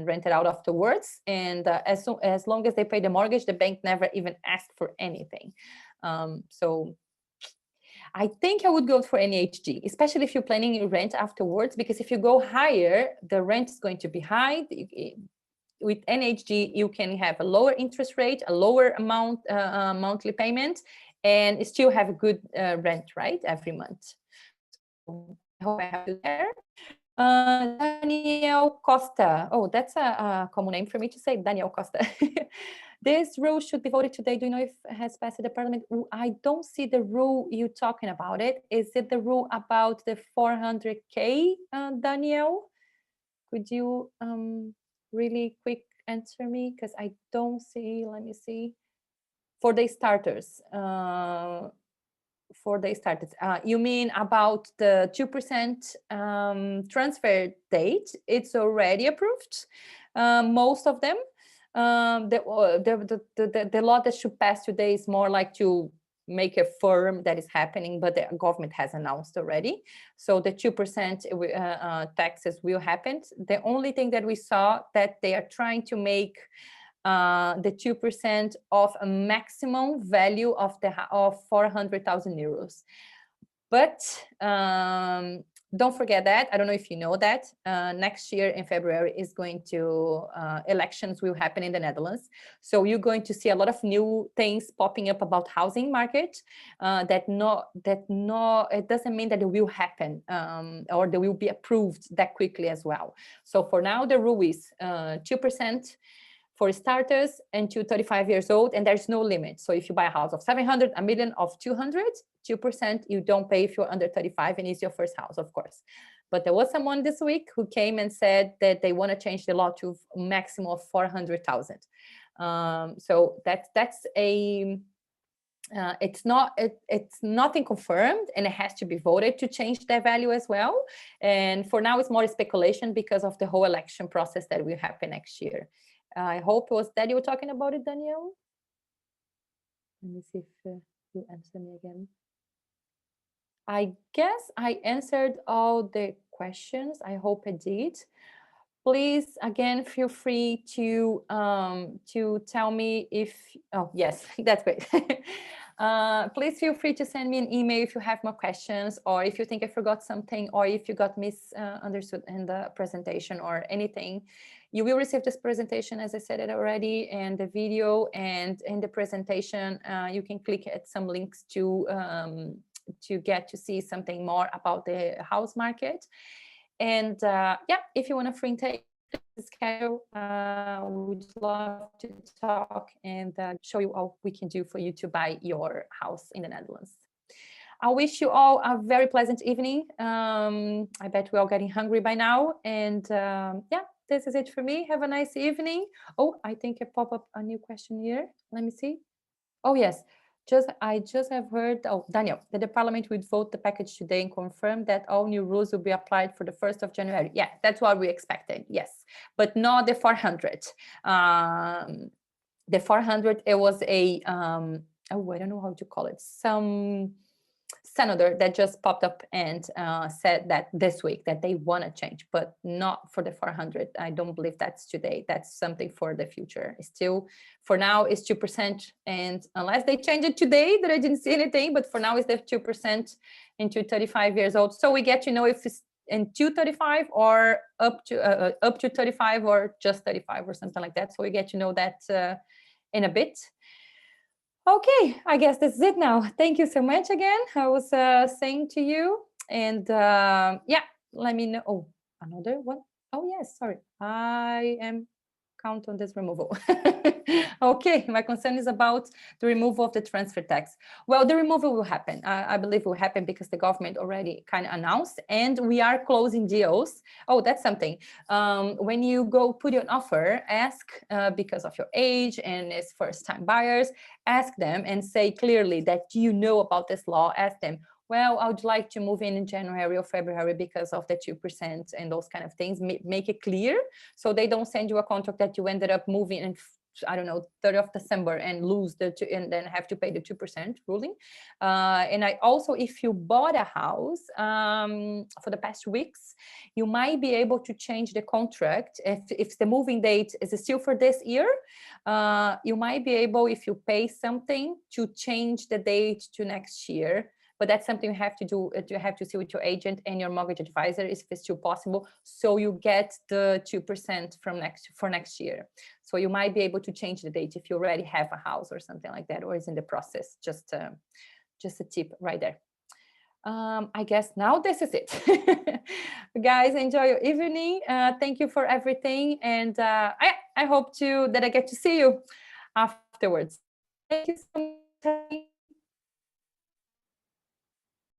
rented out afterwards. And as long as they pay the mortgage, the bank never even asked for anything. So I think I would go for NHG, especially if you're planning your rent afterwards, because if you go higher, the rent is going to be high. With NHG, you can have a lower interest rate, a lower amount monthly payment, and still have a good rent, right, every month. So I hope I have you there. Daniel Costa. Oh, that's a common name for me to say, Daniel Costa. This rule should be voted today. Do you know if it has passed the parliament? I don't see the rule you're talking about. Is it the rule about the 400K, Daniel? Could you really quick answer me? Because I don't see, let me see. For the starters, you mean about the 2% transfer date? It's already approved, most of them. The law that should pass today is more like to make a firm that is happening, but the government has announced already. So the 2% taxes will happen. The only thing that we saw that they are trying to make the 2% of a maximum value of 400,000 euros. But don't forget that, I don't know if you know that, next year in February is going to, elections will happen in the Netherlands. So you're going to see a lot of new things popping up about housing market it doesn't mean that it will happen or they will be approved that quickly as well. So for now, the rule is 2% for starters and to 35 years old, and there's no limit. So if you buy a house of 700, a million of 200, 2% you don't pay if you're under 35 and it's your first house, of course. But there was someone this week who came and said that they want to change the law to a maximum of 400,000. So that's a it's nothing confirmed, and it has to be voted to change their value as well. And for now, it's more speculation because of the whole election process that will happen next year. I hope it was that you were talking about it, Danielle. Let me see if you answer me again. I guess I answered all the questions. I hope I did. Please, again, feel free to tell me if, oh, yes, that's great. Please feel free to send me an email if you have more questions, or if you think I forgot something, or if you got misunderstood in the presentation or anything. You will receive this presentation, as I said it already, and the video, and in the presentation, you can click at some links to get to see something more about the house market. And yeah, if you want a free intake, schedule. We would love to talk and show you what we can do for you to buy your house in the Netherlands. I wish you all a very pleasant evening. I bet we're all getting hungry by now. And yeah, this is it for me. Have a nice evening. Oh, I think I pop up a new question here. Let me see. Oh, yes. I just have heard, oh, Daniel, that the Parliament would vote the package today and confirm that all new rules will be applied for the 1st of January. Yeah, that's what we expected. Yes, but not the 400. The 400, it was a, oh, I don't know how to call it. Some senator that just popped up and said that this week that they want to change, but not for the 400. I don't believe that's today. That's something for the future. Still, for now, it's 2%. And unless they change it today, that I didn't see anything, but for now, it's the 2% into 35 years old. So we get to know if it's into 35 or up to 35 or just 35 or something like that. So we get to know that in a bit. Okay, I guess this is it now. Thank you so much again. I was saying to you, and yeah, let me know. Oh, another one. Oh yes, sorry. I am count on this removal. Okay, my concern is about the removal of the transfer tax. Well, the removal will happen. I believe will happen because the government already kind of announced, and we are closing deals. Oh, that's something. When you go put your offer, ask because of your age and as first-time buyers, ask them and say clearly that you know about this law. Ask them, well, I would like to move in January or February because of the 2% and those kind of things. Make it clear so they don't send you a contract that you ended up moving in, I don't know, 30th of December and lose and then have to pay the 2% ruling. And I also, if you bought a house for the past weeks, you might be able to change the contract. If the moving date is still for this year, you might be able, if you pay something, to change the date to next year. But that's something you have to do. You have to see with your agent and your mortgage advisor if it's still possible. So you get the 2% for next year. So you might be able to change the date if you already have a house or something like that, or is in the process. Just a tip right there. I guess now this is it. Guys, enjoy your evening. Thank you for everything, and I hope that I get to see you afterwards. Thank you so much.